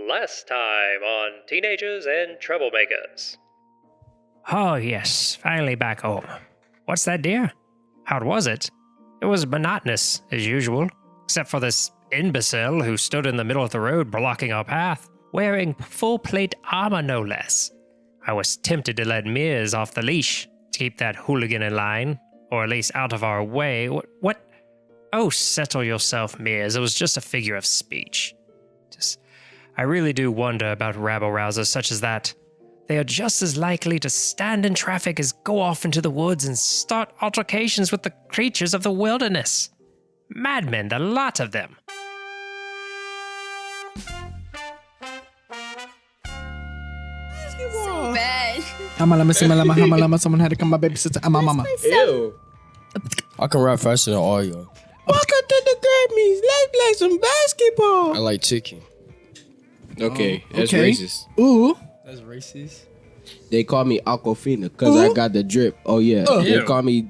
Last time on Teenagers and Troublemakers. Oh, yes, finally back home. What's that, dear? How was it? It was monotonous, as usual, except for this imbecile who stood in the middle of the road blocking our path, wearing full plate armor no less. I was tempted to let Mears off the leash to keep that hooligan in line, or at least out of our way. What? Oh, settle yourself, Mears. It was just a figure of speech. I really do wonder about rabble-rousers such as that. They are just as likely to stand in traffic as go off into the woods and start altercations with the creatures of the wilderness. Madmen, the lot of them. So bad. Hamalama, someone had to come my babysitter and my mama. Ew. I can rap faster than all y'all. Welcome to the Grammys. Let's play some basketball. I like chicken. Okay, that's okay. racist. Ooh. That's racist. They call me Aquafina because I got the drip. Oh, yeah. They Ew. call me...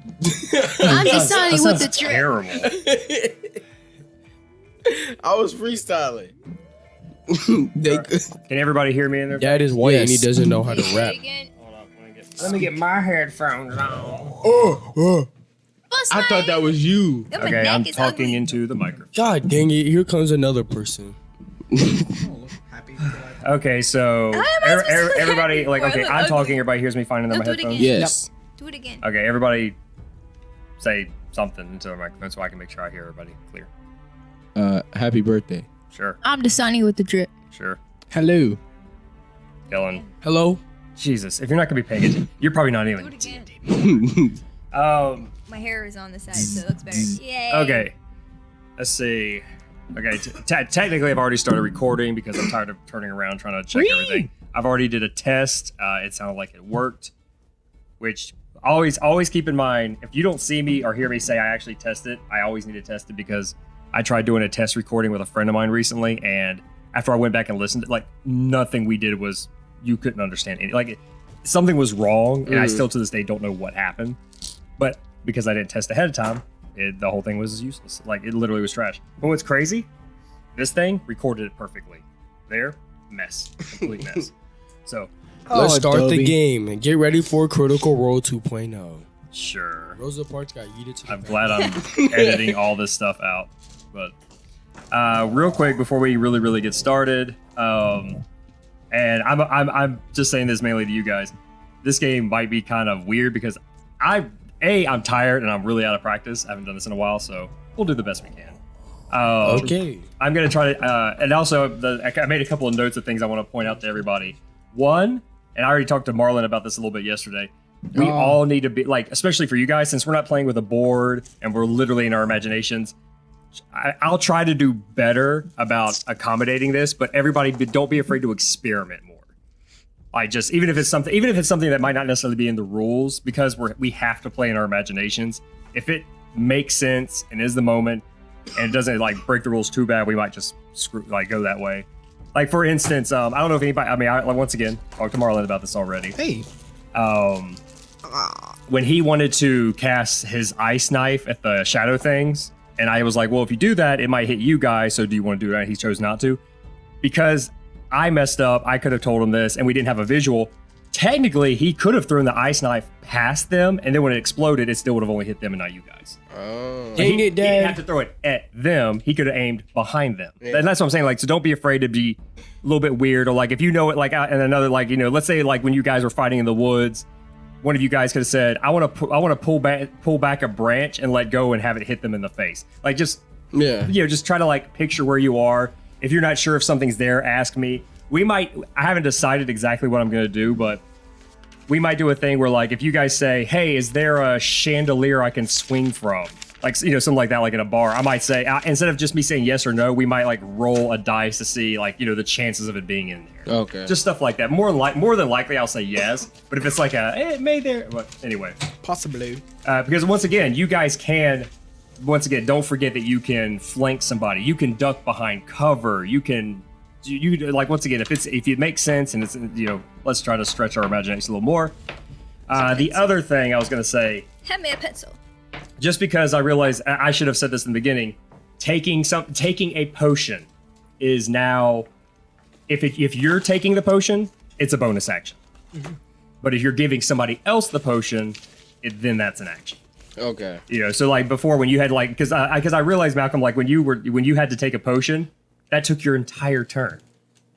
I'm deciding with the drip. Terrible. I was freestyling. Can everybody hear me in there? Dad is white and he Yes. doesn't know how to rap. Hold on, let me get Let me get my headphones on. I thought that was you. Okay, I'm talking into the microphone. God dang it, here comes another person. Okay, so everybody, like, okay, I'm talking, everybody hears me fine in their Don't do it headphones. again. Yes. Do it again. Okay, everybody say something into the microphone so I can make sure I hear everybody clear. Happy birthday. Sure, I'm deciding with the drip. sure. Hello. Dylan. Hello? Jesus, if you're not gonna be paying attention, you're probably not Do even. it again. My hair is on the side, so it looks better. Yay. Okay, let's see. Okay, technically I've already started recording because I'm tired of turning around trying to check everything. I've already did a test. It sounded like it worked, which always keep in mind, if you don't see me or hear me say I actually tested, I always need to test it because I tried doing a test recording with a friend of mine recently, and after I went back and listened, like nothing we did was, you couldn't understand any, like something was wrong, and I still to this day don't know what happened. But because I didn't test ahead of time, the whole thing was useless. Like it literally was trash. But what's crazy? This thing recorded it perfectly. There, mess, complete mess. So Let's start the Dobie. game and get ready for Critical Role 2.0. sure. Rosa Parks got yeeted to the I'm back. glad I'm editing all this stuff out. But real quick before we really get started, and I'm just saying this mainly to you guys. This game might be kind of weird because I'm tired and I'm really out of practice. I haven't done this in a while, so we'll do the best we can. Okay. I'm gonna try to, and also I made a couple of notes of things I want to point out to everybody. One, and I already talked to Marlon about this a little bit yesterday. We all need to be like, especially for you guys, since we're not playing with a board and we're literally in our imaginations. I'll try to do better about accommodating this, but everybody, don't be afraid to experiment more. Like just even if it's something that might not necessarily be in the rules, because we have to play in our imaginations. If it makes sense and is the moment, and it doesn't like break the rules too bad, we might just go that way. Like for instance, I don't know if anybody. I mean, I once again talked to Marlon about this already. Hey. When he wanted to cast his ice knife at the shadow things, and I was like, well, if you do that, it might hit you guys. So do you want to do that? And he chose not to because I messed up. I could have told him this, and we didn't have a visual. Technically, he could have thrown the ice knife past them, and then when it exploded, it still would have only hit them and not you guys. Oh. He Dang it, didn't have Dad. to throw it at them. He could have aimed behind them. And that's what I'm saying. Like, so don't be afraid to be a little bit weird, or like if you know it, like and another, like, you know, let's say like when you guys were fighting in the woods, one of you guys could have said, I want to pull back a branch and let go and have it hit them in the face. Like just just try to like picture where you are. If you're not sure if something's there, ask me. I haven't decided exactly what I'm gonna do, but we might do a thing where like if you guys say, hey, is there a chandelier I can swing from? Like, you know, something like that, like in a bar. I might say, instead of just me saying yes or no, we might like roll a dice to see like, you know, the chances of it being in there. Okay. Just stuff like that. More than likely, I'll say yes. But if it's like it may there. But anyway. Possibly. Because once again, you guys can, don't forget that you can flank somebody. You can duck behind cover. You can, like, once again, if it makes sense and it's, you know, let's try to stretch our imagination a little more. The other thing I was going to say. Hand me a pencil. Just because I realized I should have said this in the beginning, taking a potion is now if you're taking the potion, it's a bonus action. But if you're giving somebody else the potion, then that's an action. Okay. You know, so like before when you had like, because I realized, Malcolm, like when you had to take a potion, that took your entire turn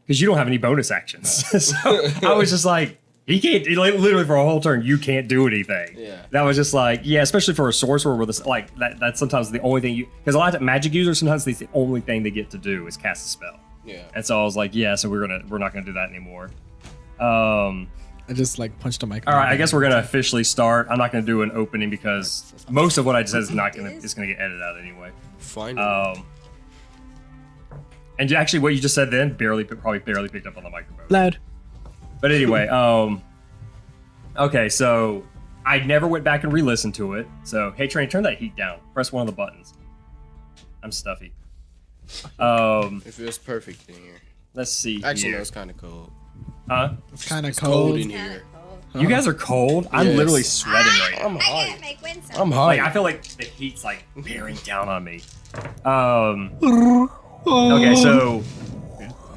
because you don't have any bonus actions. So I was just like, he can't, literally for a whole turn, you can't do anything. Yeah. That was just like, yeah, especially for a sorcerer where this, like that's sometimes the only thing you, because a lot of magic users, sometimes it's the only thing they get to do is cast a spell. Yeah. And so I was like, yeah, so we're not gonna do that anymore. I just like punched a mic. All right, I guess we're gonna officially start. I'm not gonna do an opening because most of what I said is not gonna get edited out anyway. Fine. And actually, what you just said then probably barely picked up on the microphone. Loud. But anyway, okay, so I never went back and re-listened to it. So hey, Train, turn that heat down. Press one of the buttons. I'm stuffy. It feels perfect in here. Let's see. Actually, here. no, it's kind of cold. Huh? It's kind of It's cold in Kinda here. cold. You guys are cold. I'm Yes. literally sweating right now. I'm I hot. can't make wind sound. I'm hot. Like I feel like the heat's like bearing down on me. Okay, so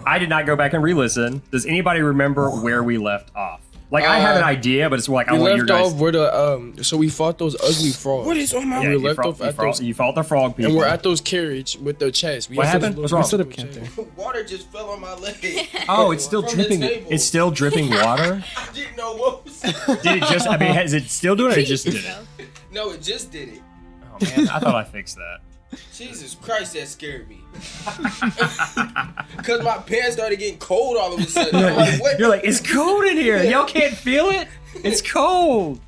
I did not go back and re-listen. Does anybody remember where we left off? Like I have an idea, but it's like I We want your left guys. off where the so we fought those ugly frogs. What is on my? Yeah, we you, left fought, off you, at fought, those- you fought the frog people. And we're at those carriage with the chest. We What have those happened? What's little- wrong? We stood up camp there. Water just fell on my leg. Oh, it's still From the dripping. table. It's still dripping water. I didn't know what was. Did it just? I mean, is it still doing it? Or it just did it. No, it just did it. Oh man, I thought I fixed that. Jesus Christ, that scared me. Cause my pants started getting cold all of a sudden. I'm like, what? You're like, it's cold in here. Y'all can't feel it. It's cold.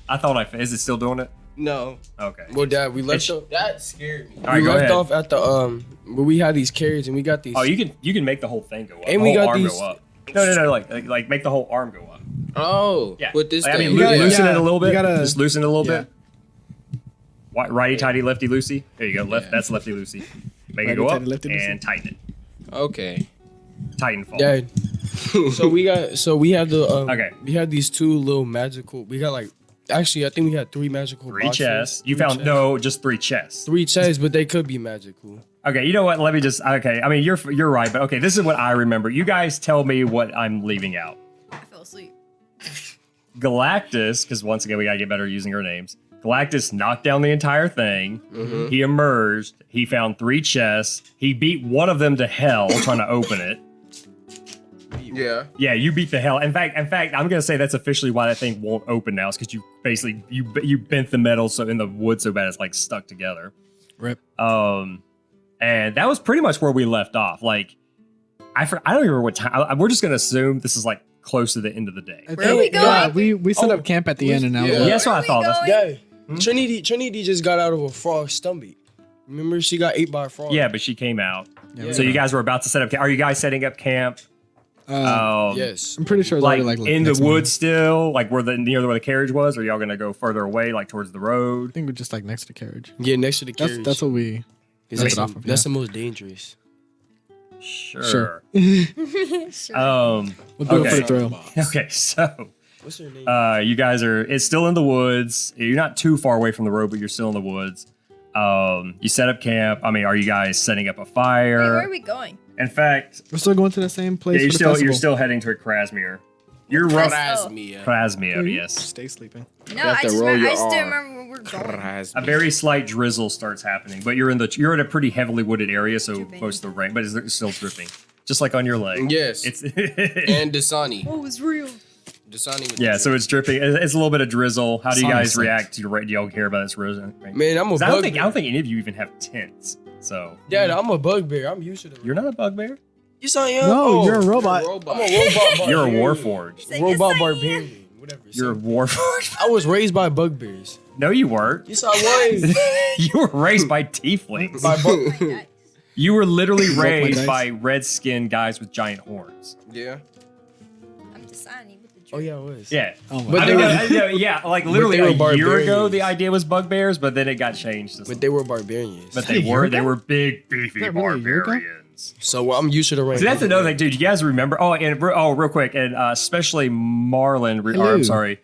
I thought Is it still doing it? No, Okay. Well, Dad, we left. that scared me. All right, We go left ahead. off at the where we had these carriages and we got these. Oh, you can make the whole thing go up. And the we whole got arm these- go up. No, like make the whole arm go up. Oh, Yeah. with this I mean, thing. gotta- loosen yeah, it a little you bit. gotta- Just loosen it a little yeah. bit. Righty tighty, lefty loosey. There you go. That's lefty loosey. Make it Righty go up tighty, lefty loosey. and tighten it. Okay. Tighten fall. Dad. So we had the Okay. we had these two little magical. We got like actually I think we had three magical. Three boxes. chests. You Three found chests. no, just three chests. Three chests, but they could be magical. Okay, you know what? Let me just. Okay, I mean you're right, but okay, this is what I remember. You guys tell me what I'm leaving out. I fell asleep. Galactus, because once again we gotta get better at using our names. Galactus knocked down the entire thing. He emerged. He found three chests. He beat one of them to hell trying to open it. Yeah. Yeah, you beat the hell. In fact, I'm gonna say that's officially why that thing won't open now. Is because you basically you bent the metal so in the wood so bad it's like stuck together. Rip. And that was pretty much where we left off. Like, I don't remember what time. We're just gonna assume this is like close to the end of the day. Where are we Yeah, going? we set up camp at the end and now. Yeah. Yeah, that's what I Where thought. are we That's, going? Dad, Trinity just got out of a frog stomach. Remember she got ate by a frog. yeah, but she came out. Yeah, So you guys were about to set up. Are you guys setting up camp? Yes. I'm pretty sure it's Like, already like in the next morning. woods still, like near where the carriage was, or y'all gonna go further away, like towards the I road? think we're just like next to carriage. Yeah, next to the carriage. That's what we. That's, That's it off of, that's yeah. the most dangerous. Sure. Sure. Sure. We'll do it Okay. for the thrill. Okay, so What's her name? you guys it's still in the woods. You're not too far away from the road, but you're still in the woods. You set up camp. I mean, are you guys setting up a Wait, fire? where are we going? In fact, We're still going to the same place. yeah, for the festival. you're still heading toward Crasmere. You're Crasmere. rough. Crasmere. Crasmere, yes. Stay sleeping. No, have I to just roll your still R. remember where we're going. A Crasmere. very slight drizzle starts happening, but you're in a pretty heavily wooded area, so Dripping. most of the rain, but it's still dripping, just like on your leg. Yes. It's And Dasani. Oh, it's real. Dasani with yeah, the so it's dripping. It's a little bit of drizzle. How do you guys Sounds react to your? Do y'all care about this drizzle? Man, I'm a 'Cause I don't think bugbear. any of you even have tents. So Dad, I'm a bugbear. I'm used to the. you're not a bugbear. Yes, I am. No, Oh, you're a robot. I'm a robot. Barbarian. You're a warforged. Say, Robot yes, I am. barbarian. Whatever. You're a warforged. I was raised by bugbears. No, you weren't. Yes, I was. You were raised by tieflings. by bug- Nice. You were literally my raised dice. by red-skinned guys with giant horns. Yeah. I'm deciding with the drip. Oh yeah, I was. Yeah. Oh my But I they mean, were- yeah, like literally they were a year ago, barbarians. the idea was bugbears, but then it got changed. But they were barbarians. But A they year were ago? big, beefy Is that really a year ago? barbarians. So I'm used to the rain. See, that's another thing, dude. You guys remember? Real quick, and especially Marlon. Or Hello. I'm sorry,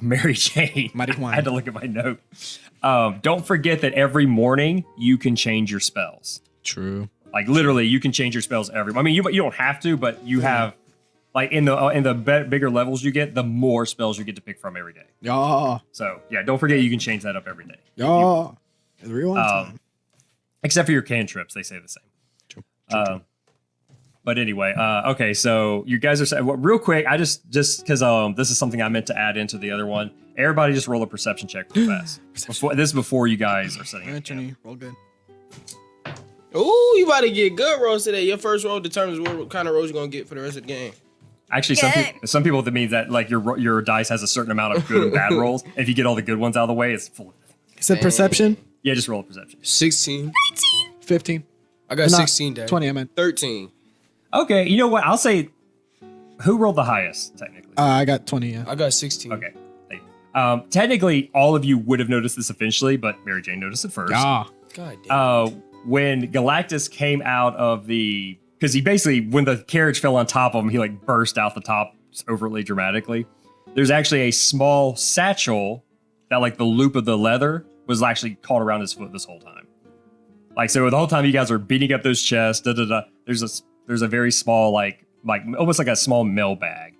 Mary Jane. Mighty Juan. I had to look at my note. Don't forget that every morning you can change your spells. True. Like literally, you can change your spells every. I mean, you don't have to, but you have like in the bigger levels you get, the more spells you get to pick from every day. Yeah. So yeah, don't forget you can change that up every day. Yeah. The real one. Except for your cantrips, they say the same. But anyway, okay, so you guys are saying, well, real quick, I just because this is something I meant to add into the other one. Everybody just roll a perception check real fast. This is before you guys are setting up. Anthony, roll good. Ooh, you about to get good rolls today. Your first roll determines what kind of rolls you're gonna get for the rest of the game. Actually, some people that means that like your dice has a certain amount of good and bad rolls. And if you get all the good ones out of the way, it's full. Is it perception? Yeah, just roll a perception. 16. 15. I got Not 16, Dad. 20, I meant. 13. Okay, you know what? I'll say, who rolled the highest technically? I got 20, yeah. I got 16. Okay. Technically, all of you would have noticed this eventually, but Mary Jane noticed it first. Ah. God damn. When Galactus came out of the, because he basically, when the carriage fell on top of him, he like burst out the top overtly dramatically. There's actually a small satchel that like the loop of the leather was actually caught around his foot this whole time. Like, so the whole time you guys are beating up those chests, there's a very small, like almost like a small mail bag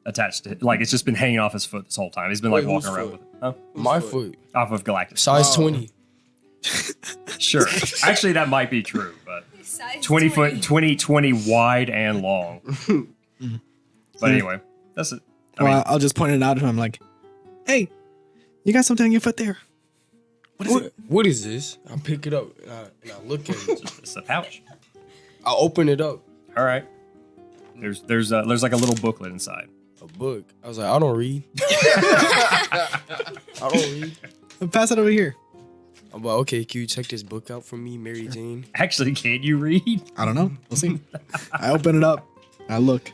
attached to it. Like, it's just been hanging off his foot this whole time. He's been like Wait, walking whose around foot? with it. Huh? My foot. Off of Galactus. Size 20. Sure. Actually, that might be true, but Size 20 foot, 20 wide and long. But anyway, that's it. I mean, I'll just point it out to him like, hey, you got something on your foot there. What is this? I pick it up and I look at it. it's a pouch. I open it up. All right. There's like a little booklet inside. A book. I was like, I don't read. I don't read. Pass it over here. I'm like, okay, can you check this book out for me, Mary Jane? Actually, can you read? I don't know. We'll see. I open it up. I look.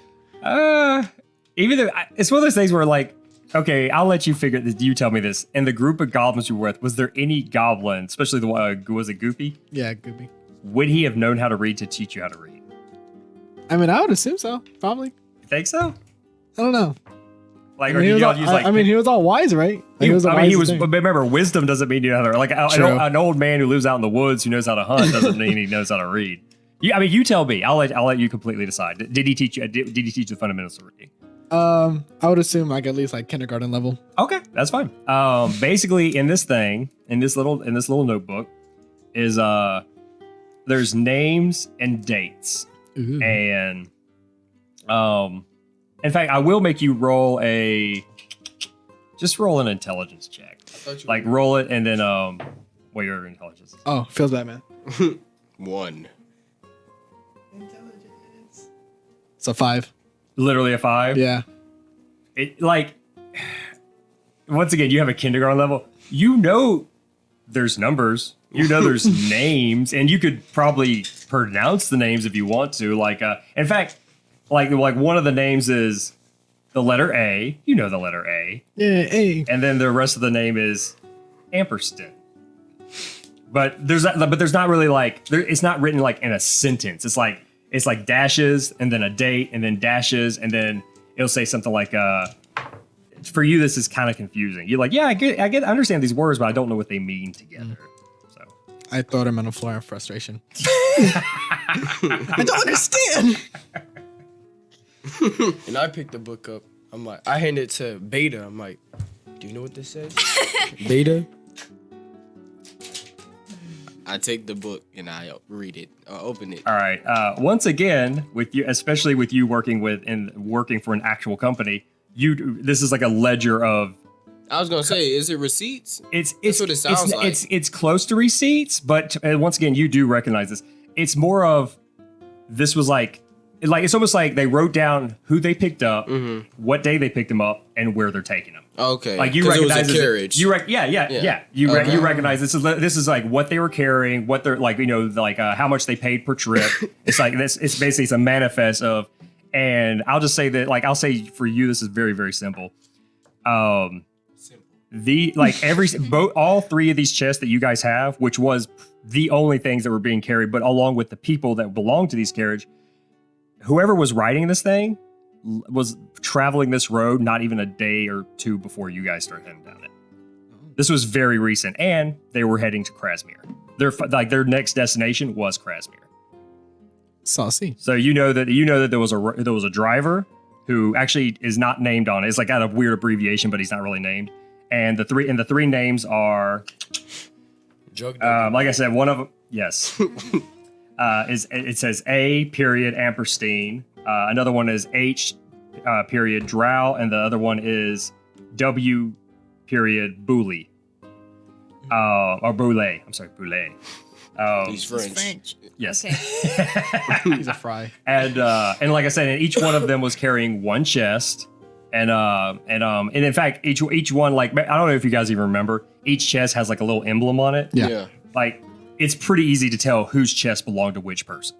Even though it's one of those things where like, okay, I'll let you figure this. You tell me this. In the group of goblins you were with, was there any goblin, especially the one, was it Goopy? Yeah, Goopy. Would he have known how to read to teach you how to read? I mean, I would assume so. Probably. You think so? I don't know. Like, I or mean, did y'all use like? he was all wise, right? Like, he was. thing. But remember, wisdom doesn't mean you know how to. Like an old man who lives out in the woods who knows how to hunt doesn't mean he knows how to read. I mean, you tell me. I'll let you completely decide. Did he teach you? Did he teach the fundamentals of reading? I would assume like at least like kindergarten level. Okay, that's fine. Basically, in this little notebook, is there's names and dates, Ooh. and in fact, I will make you roll roll an intelligence check. Like roll it and then what your intelligence is. Oh, feels bad, man. 1. It's a 5. Literally a 5. Yeah. It like once again, you have a kindergarten level. You know there's numbers. You know there's names, and you could probably pronounce the names if you want to. Like in fact, like one of the names is the letter A. You know the letter A. Yeah, A. And then the rest of the name is ampersand. But there's not really like it's not written like in a sentence. It's like dashes and then a date and then dashes and then it'll say something like for you this is kind of confusing. You're like, yeah, I understand these words, but I don't know what they mean together. So I thought him on the floor in frustration. I don't understand. And I picked the book up. I'm like, I hand it to Beta. I'm like, do you know what this says? Beta? I take the book and I read it or open it. all right. Once again, with you, especially with you working for an actual company, this is like a ledger of. I was gonna say, is it receipts? It's what it sounds like. It's close to receipts, but once again, you do recognize this. It's more of this was like it's almost like they wrote down who they picked up, what day they picked them up, and where they're taking them. Okay, Like you 'cause recognize it was a carriage. You Okay. recognize this is like what they were carrying, what they're like, like how much they paid per trip. It's like this. It's basically it's a manifest of, and I'll just say that I'll say for you this is very very simple. All 3 of these chests that you guys have, which was the only things that were being carried, but along with the people that belonged to these carriage, whoever was riding this thing was traveling this road not even a day or 2 before you guys started heading down it. This was very recent, and they were heading to Crasmere. Their next destination was Crasmere. Saucy. So you know that there was a driver who actually is not named on it. It's like got a weird abbreviation, but he's not really named. And the three names are, like I said, one of them, yes, it says A period ampersteen. Another one is H period drow, and the other one is W period bouley. Or boulet. I'm sorry, boulet. He's French. Yes. Okay. He's a fry. And like I said, and each one of them was carrying one chest, and in fact, each one, like, I don't know if you guys even remember, each chest has like a little emblem on it. Yeah. Like, it's pretty easy to tell whose chest belonged to which person.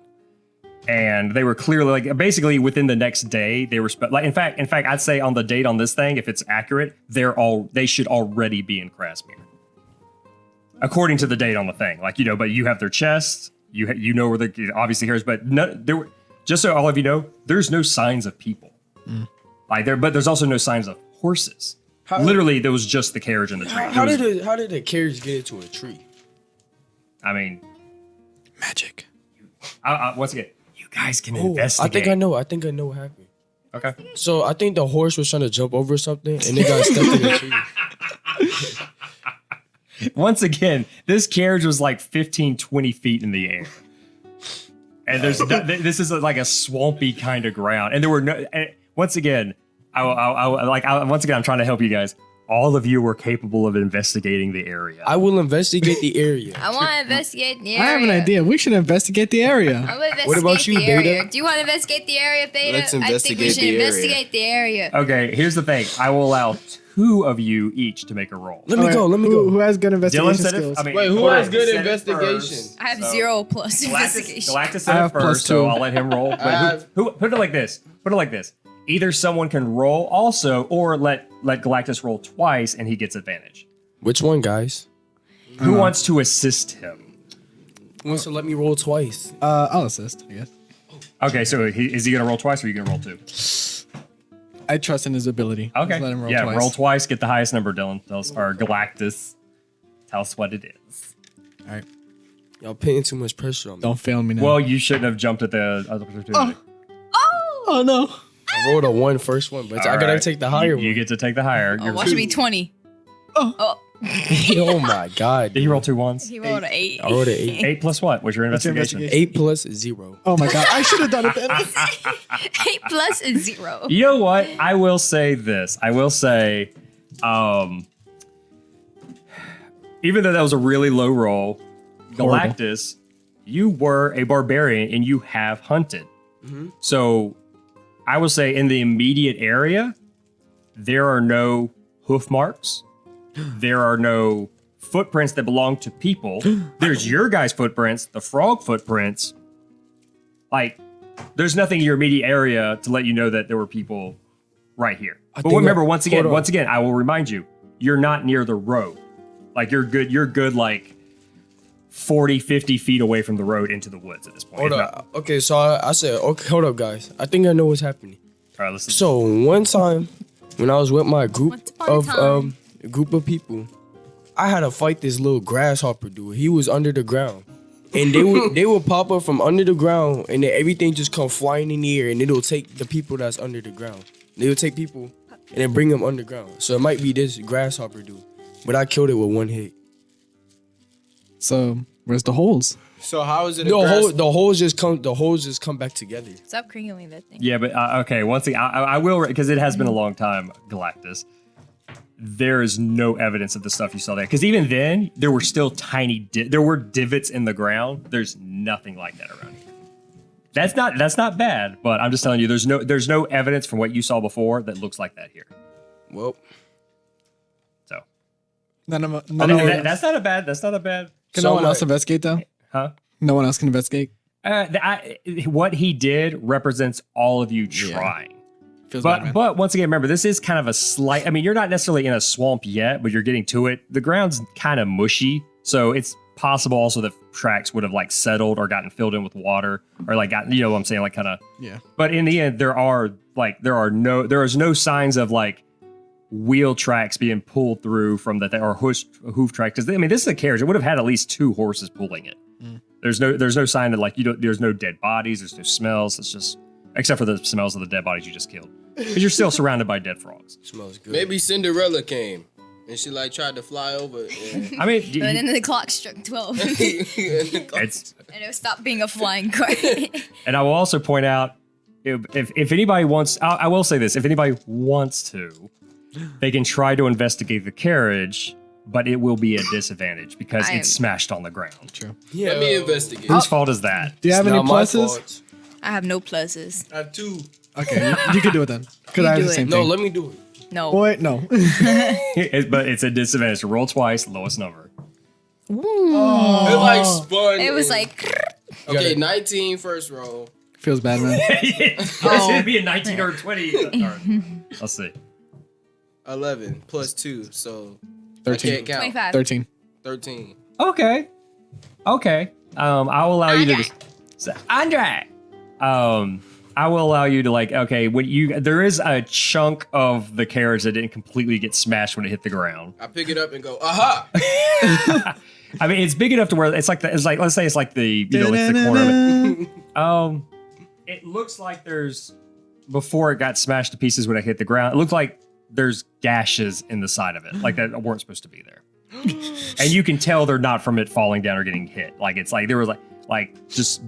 And they were clearly, like, basically within the next day, they were like, in fact, I'd say on the date on this thing, if it's accurate, they should already be in Crasmere. According to the date on the thing, like, but you have their chests, you know where the obviously here's, but just so all of you know, there's no signs of people, but there's also no signs of horses. Literally, there was just the carriage and the tree. How did the carriage get into a tree? I mean, Magic. once again, you guys can investigate. I think I know what happened. Okay. So I think the horse was trying to jump over something, and it got stuck in the tree. Once again, this carriage was like 15, 20 feet in the air. And this is like a swampy kind of ground. And there were no, once again, I'm trying to help you guys. All of you were capable of investigating the area. I will investigate the area. I want to investigate the area. I have an idea. We should investigate the area. I want to What about investigate you, the area. Beta? Do you want to investigate the area, Beta? Let's I think we investigate should the area. investigate the area. Okay, here's the thing. I will allow 2 of you each to make a roll. Let me go. Who has good investigation Dylan said it. skills? I mean, Wait, who hold has on. good Said it investigation? first. I have So, 0 plus investigation. Galactus I said it have plus first, so 2. I'll let him roll. But who put it like this? Put it like this. Either someone can roll also, or let Galactus roll twice and he gets advantage. Which one, guys? Who wants to assist him? Who wants to let me roll twice? I'll assist, I guess. Okay, so is he going to roll twice or are you going to roll 2? I trust in his ability. Okay. Just let him roll yeah, twice. roll twice, get the highest number, Dylan. Tell us, or Galactus. Tell us what it is. All right. Y'all putting too much pressure on me. Don't fail me now. Well, you shouldn't have jumped at the other opportunity. oh no. I rolled a 1 first one, but I All gotta right. take the higher You one. get to take the higher. Oh, watch me 20. Oh. Oh my god. Did you roll 2 ones? He rolled an 8. I rolled an 8. 8 plus what? What's your investigation? 8 plus 0. Oh my god. I should have done it then. 8 plus is 0. You know what? I will say this. I will say, even though that was a really low roll, Galactus, you were a barbarian and you have hunted. So I will say in the immediate area, there are no hoof marks. There are no footprints that belong to people. There's your guys' footprints, the frog footprints. Like, there's nothing in your immediate area to let you know that there were people right here. But remember, once again, I will remind you, you're not near the road. Like, you're good like 40, 50 feet away from the road into the woods at this point. Hold up. Okay, so I said, okay, hold up, guys. I think I know what's happening. All right, listen. So one time, when I was with my group Once upon a time. of people, I had to fight this little grasshopper dude. He was under the ground, and they would pop up from under the ground, and then everything just come flying in the air, and it'll take the people that's under the ground. They will take people and then bring them underground. So it might be this grasshopper dude, but I killed it with 1 hit. So where's the holes? So how is it? The holes just come back together. Stop crinkling that thing. Yeah, but okay. Once again, I will, because it has been a long time, Galactus. There is no evidence of the stuff you saw there, because even then there were still tiny. There were divots in the ground. There's nothing like that around here. That's not bad, but I'm just telling you, there's no evidence from what you saw before that looks like that here. Well, So None of that's not a bad. That's not a bad. Can no one else investigate though? Huh? No one else can investigate. What he did represents all of you trying. Feels bad, man. But once again, remember, this is kind of a slight. I mean, you're not necessarily in a swamp yet, but you're getting to it. The ground's kind of mushy, so it's possible also that tracks would have like settled or gotten filled in with water, or like gotten, you know what I'm saying, like kind of. Yeah. But in the end, there is no signs of like wheel tracks being pulled through from that, or hoof tracks. Because I mean, this is a carriage. It would have had at least 2 horses pulling it. There's no sign that like there's no dead bodies. There's no smells. It's just except for the smells of the dead bodies you just killed. Because you're still surrounded by dead frogs. Smells good. Maybe Cinderella came and she like tried to fly over. And I mean, And then the clock struck 12. and it's. it stopped being a flying car. And I will also point out, if anybody wants, I will say this: if anybody wants to, they can try to investigate the carriage, but it will be a disadvantage because it's smashed on the ground. True. Yeah. let me investigate. Whose fault is that? Do you have any Not my pluses? fault. I have no pluses. I have 2. Okay, you can do it then. Because I have do the it. same No, thing. let me do it. No. Wait, no. But it's a disadvantage. Roll twice, lowest number. It like spun. It was and- like, okay, 19 first roll. Feels bad, man. It'd be a 19 or a 20. All right. Let's see. 11 plus 2, so 13. I can't count. 25. 13. 13. Okay. I'll allow you to. So, Andre. I will allow you to there is a chunk of the carriage that didn't completely get smashed when it hit the ground. I pick it up and go, aha! I mean, it's big enough to where it's like let's say it's like the like the corner of it. It looks like there's before it got smashed to pieces when it hit the ground. It looked like there's gashes in the side of it, like that weren't supposed to be there. And you can tell they're not from it falling down or getting hit. Like it's like there was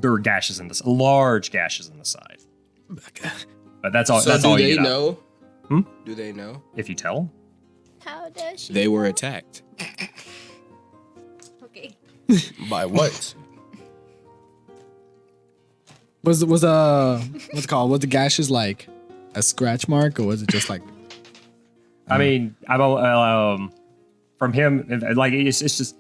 there were gashes in this large gashes in the side. But that's all. So that's do all they you get out. know? Do they know? If you tell. how does she? They were attacked. Okay. By what? Was what's it called? Was the gashes like a scratch mark or was it just like? I mean, I'm from him. Like it's just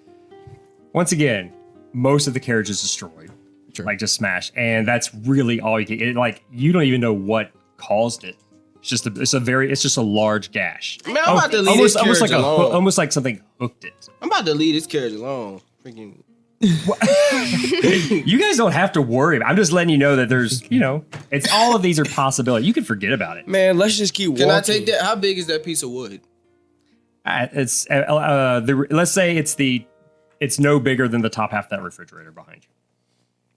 once again, most of the carriage is destroyed, Sure. like just smashed, and that's really all you get. You don't even know what caused it. It's just a large gash. Man, I'm about to leave this carriage alone. almost like something hooked it. I'm about to leave this carriage alone. Freaking. You guys don't have to worry. I'm just letting you know that there's, it's all of these are possibilities. You can forget about it. Man, let's just keep walking. Can I take that? How big is that piece of wood? Let's say it's no bigger than the top half of that refrigerator behind you.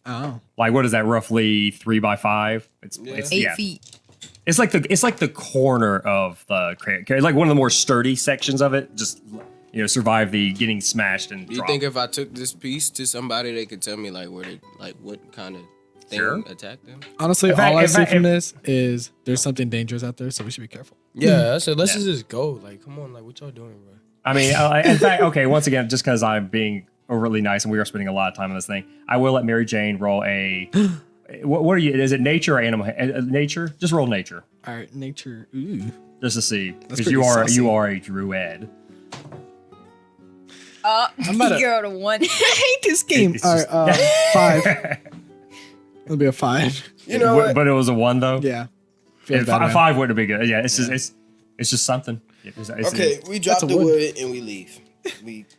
Oh. Like what is that? Roughly 3 by 5. It's 8 feet. It's like the corner of the crate. Like one of the more sturdy sections of it. Just survive the getting smashed and. Do you think if I took this piece to somebody, they could tell me what kind of thing attacked them? Honestly, all I see from this is there's something dangerous out there, so we should be careful. Yeah, I said let's just go. Like, come on, like what y'all doing, bro? I mean, in fact, okay. Once again, just because I'm being overly nice and we are spending a lot of time on this thing, I will let Mary Jane roll a. What are you? Is it nature or animal? Nature? Just roll nature. All right, nature. Ooh. Just to see, because pretty you saucy. are a druid. I'm about to- You're on a 1. I hate this game. It's All just- right, 5. It'll be a 5. You know what? But it was a 1 though. Yeah. Yeah, Feels bad, man. 5 wouldn't be good. Yeah, it's just something. Okay, we drop That's a the wood. wood and we leave.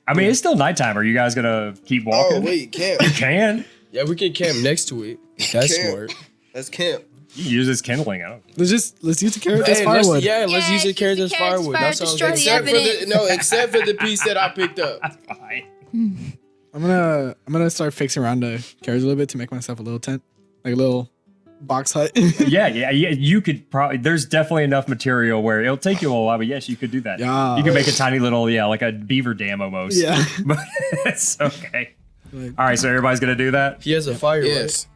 I mean, it's still nighttime. Are you guys gonna keep walking? Oh wait, camp. You can. Yeah, we can camp next to it. That's Camp. smart. Let's camp. You can use this kindling. I don't. Let's use the carrot as Hey, firewood. let's use the carriage use as the carriage as firewood. fire, That sounds destroy good. the Except for evidence. except for the piece that I picked up. Fine. I'm gonna start fixing around the carriage a little bit to make myself a little tent, like a little box hut. Yeah. You could probably. There's definitely enough material where it'll take you a while, but yes, you could do that. Yeah. You can make a tiny little, like a beaver dam almost. Yeah. But it's okay. Like- All right, so everybody's gonna do that. He has a fire. Yes.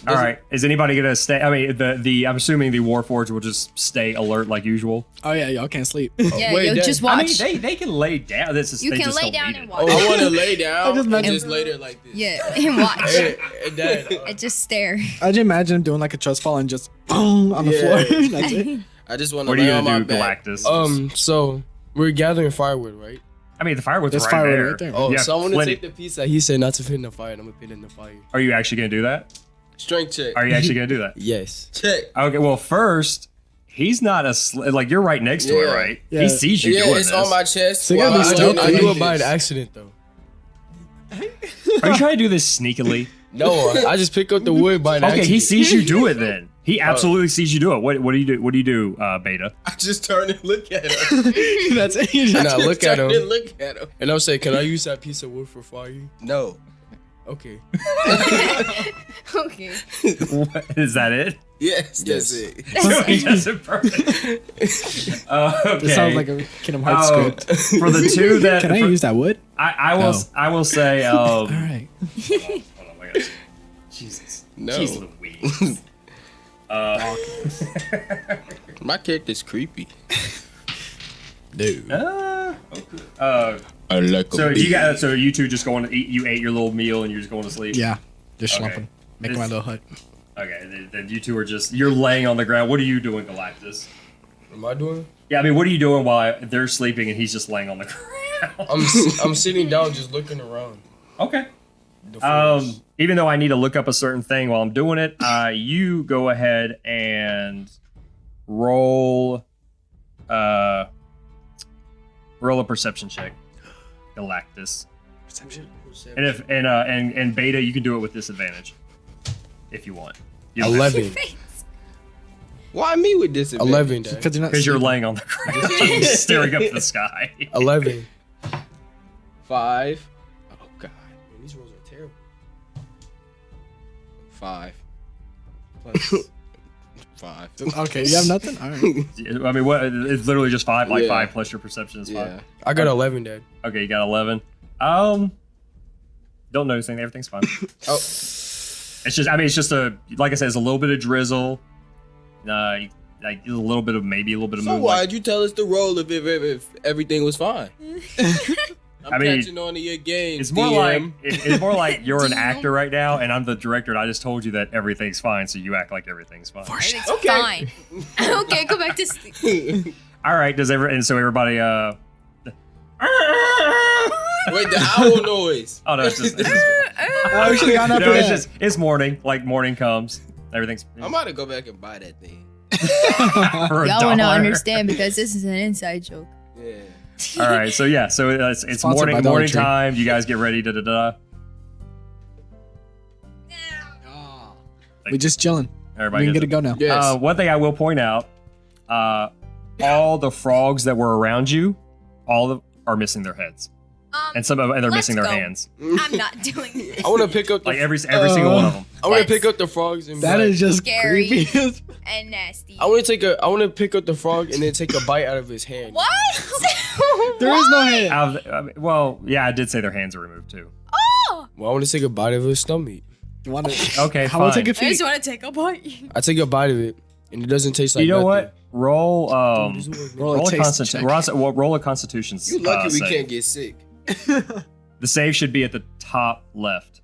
All right. Is anybody gonna stay? I mean, I'm assuming the Warforged will just stay alert like usual. Oh yeah, y'all can't sleep. Yeah, Wait, you'll Dad. just I watch. mean, they can lay down. This is You they can just lay don't down need and it. watch. I want to lay down just and imagine- just lay there like this. Yeah, and watch. Hey, Dad. And just stare. I just imagine him doing like a trust fall and just boom on the floor. That's it. I just want to What are lay you on my gonna do, back. Galactus? So we're gathering firewood, right? I mean, the firewood's There's right firewood there. right there. Oh, You have so I want to plenty. take the piece that he said not to fit in the fire, and I'm gonna put it in the fire. Are you actually gonna do that? Strength check. Are you actually gonna do that? Yes. Check. Okay. Well, first, he's not like you're right next to it, Yeah. right? Yeah. He sees you Yeah, doing it's this. on my chest. So you gotta while be I'm stealthy. laying I do like it by an this. accident though. Are you trying to do this sneakily? No, I just pick up the wood by an Okay, accident. he sees you do it. Then he absolutely sees you do it. What do you do? What do you do, Beta? I just turn and look at him. That's it. And I look at Turn him, and look at him. and I'll say, "Can I use that piece of wood for fire?" No. Okay. Okay. What, is that it? Yes, that's it. He does it perfect. Okay. This sounds like a Kingdom Hearts script. For the two that Can I use that wood? I will No. I will say All right. hold on, I gotta- Jesus. No. Jeez Louise. My character's creepy. Dude. I like So you two just going to eat? You ate your little meal and you're just going to sleep. Yeah. Just Okay. slumping. Making my little hut. Okay. Then you two are you're laying on the ground. What are you doing, Galactus? What am I doing? Yeah, I mean, what are you doing while they're sleeping and he's just laying on the ground? I'm sitting down, just looking around. Okay. The forest. Even though I need to look up a certain thing while I'm doing it, you go ahead and roll a perception check, Galactus. Perception. And Beta, you can do it with disadvantage if you want. 11. Why me with this? 11. Because you're not Because you're sleeping. laying on the ground, staring up at the sky. 11. 5. Oh God. Man, these rolls are terrible. 5. Plus 5. Okay, you have nothing? All right. I mean, what? It's literally just 5, like Yeah. 5 plus your perception is 5. Yeah. I got 11, Dad. Okay, you got 11. Don't notice anything. Everything's fine. Oh. It's just, I mean, it's just like I said, it's a little bit of drizzle. Like a little bit of maybe a little bit of So moonlight. why'd you tell us to roll if everything was fine? I'm I mean, catching on to your game. It's more DM. like it's more like you're an DM. actor right now, and I'm the director, and I just told you that everything's fine, so you act like everything's fine. Everything's Okay. fine. Okay, go back to sleep. All right, and so everybody Wait, the owl noise. oh no, it's just Oh, we should've gone up no, for it's that. just it's morning, like morning comes, everything's I'm about to go back and buy that thing. for a Y'all will not dollar. understand because this is an inside joke. Yeah. All right, so yeah, so it's Sponsored by morning Dollar morning Tree. time. You guys get ready. We just chilling. Everybody We can gets get to go now. Yes. One thing I will point out, all the frogs that were around you, are missing their heads, and they're let's missing their go. hands. I'm not doing this. I want to pick up the Like every single one of them. I want to That's- pick up the frogs and That be is just Scary. creepy. And nasty. I want to pick up the frog and then take a bite out of his hand. What? There is no head. Well, yeah, I did say their hands are removed too. Oh! Well, I want to take a bite of his stomach. You want to? Okay, How about fine. take a I feet? just want to take a bite. I take a bite of it and it doesn't taste like You know nothing. what? Roll Roll roll a a taste check. roll a Constitution's. You lucky we save. can't get sick. The save should be at the top left.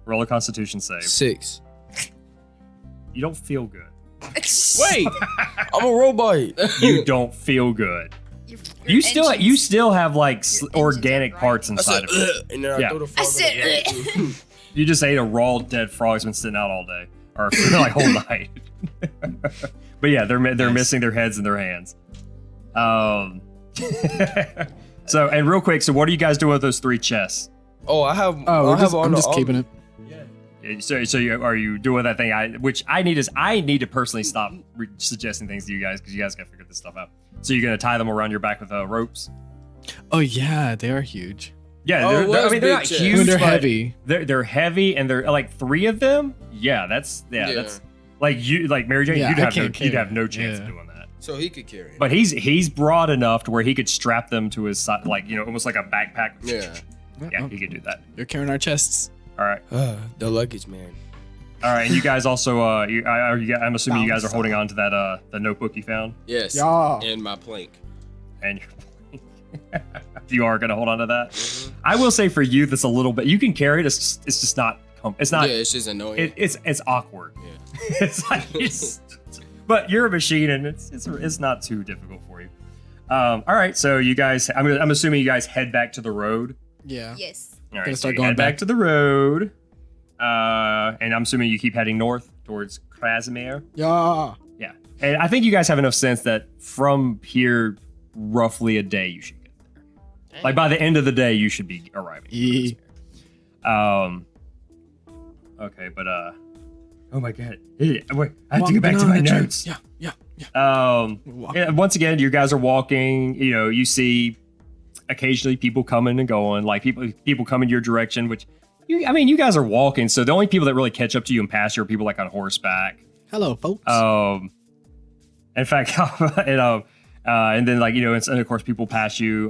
Roll a Constitution save. 6. You don't feel good. Wait. I'm a robot. You don't feel good. Your You engines. still have like Your engines organic are right. parts I inside said, of it. "Ugh," and then I Yeah. throw the I frog said, in the water. You just ate a raw dead frog that's been sitting out all day or like whole night. But yeah, they're missing their heads and their hands. So and real quick, so what are you guys doing with those 3 chests? Oh, I have. Oh, I have on I'm the just keeping it. Are you doing that thing? I need to personally stop suggesting things to you guys because you guys gotta figure this stuff out. So you're gonna tie them around your back with ropes? Oh yeah, they are huge. Yeah, Oh, it they're was not big huge. chest. I mean, they're but heavy. They're heavy and they're like 3 of them. Yeah, that's like Mary Jane. Yeah, I can't you'd carry have no it. chance Yeah. of doing that. So he could carry it. But he's broad enough to where he could strap them to his side, like almost like a backpack. Yeah. Yeah, he could do that. You're carrying our chests. All right, The luggage, man. all right. And you guys also, I'm assuming you guys are holding on to that the notebook you found, Yes. Yeah. And my plank. and you are gonna hold on to that. I will say for you, that's a little bit. You can carry it. It's just not. It's not. Yeah, it's just annoying. It's awkward. Yeah. It's like but you're a machine, and it's not too difficult for you. All right, so you guys, I'm assuming you guys head back to the road. Yeah. Yes. All right, Gonna so start you going head back back. to the road, and I'm assuming you keep heading north towards Crasmere. Yeah. Yeah, and I think you guys have enough sense that from here, roughly a day, you should get there. Like by the end of the day, you should be arriving. Yeah. Okay, but oh my god, wait, I have to get back to my notes. Yeah. Yeah. Yeah, once again, you guys are walking. You see occasionally people coming and going, like people coming your direction, which you guys are walking, so the only people that really catch up to you and pass you are people like on horseback. Hello, folks. In fact, and then like and of course people pass you.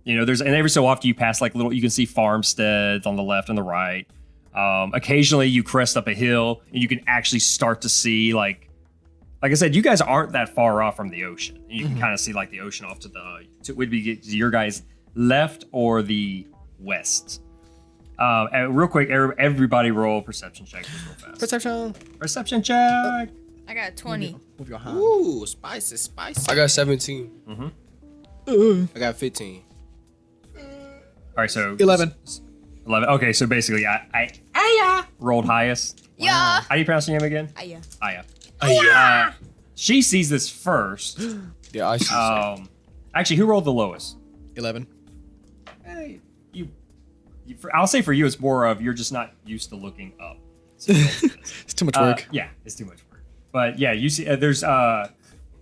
There's and every so often you pass like you can see farmsteads on the left and the right. Occasionally you crest up a hill and you can actually start to see like I said, you guys aren't that far off from the ocean. You can kind of see like the ocean off would be your guys' left or the west. And real quick, everybody roll perception check real fast. Perception check. I got 20. Move your hand. Ooh, spicy. I got 17. I got 15. All right, so 11. 11. Okay, so basically, I rolled highest. Yeah. How do you pronounce your name again? Aya. Aya. She sees this first. Yeah, I see. Actually, who rolled the lowest? 11. Hey, I'll say for you, it's more of you're just not used to looking up. So It's too much work. Yeah, it's too much work. But yeah, you see, there's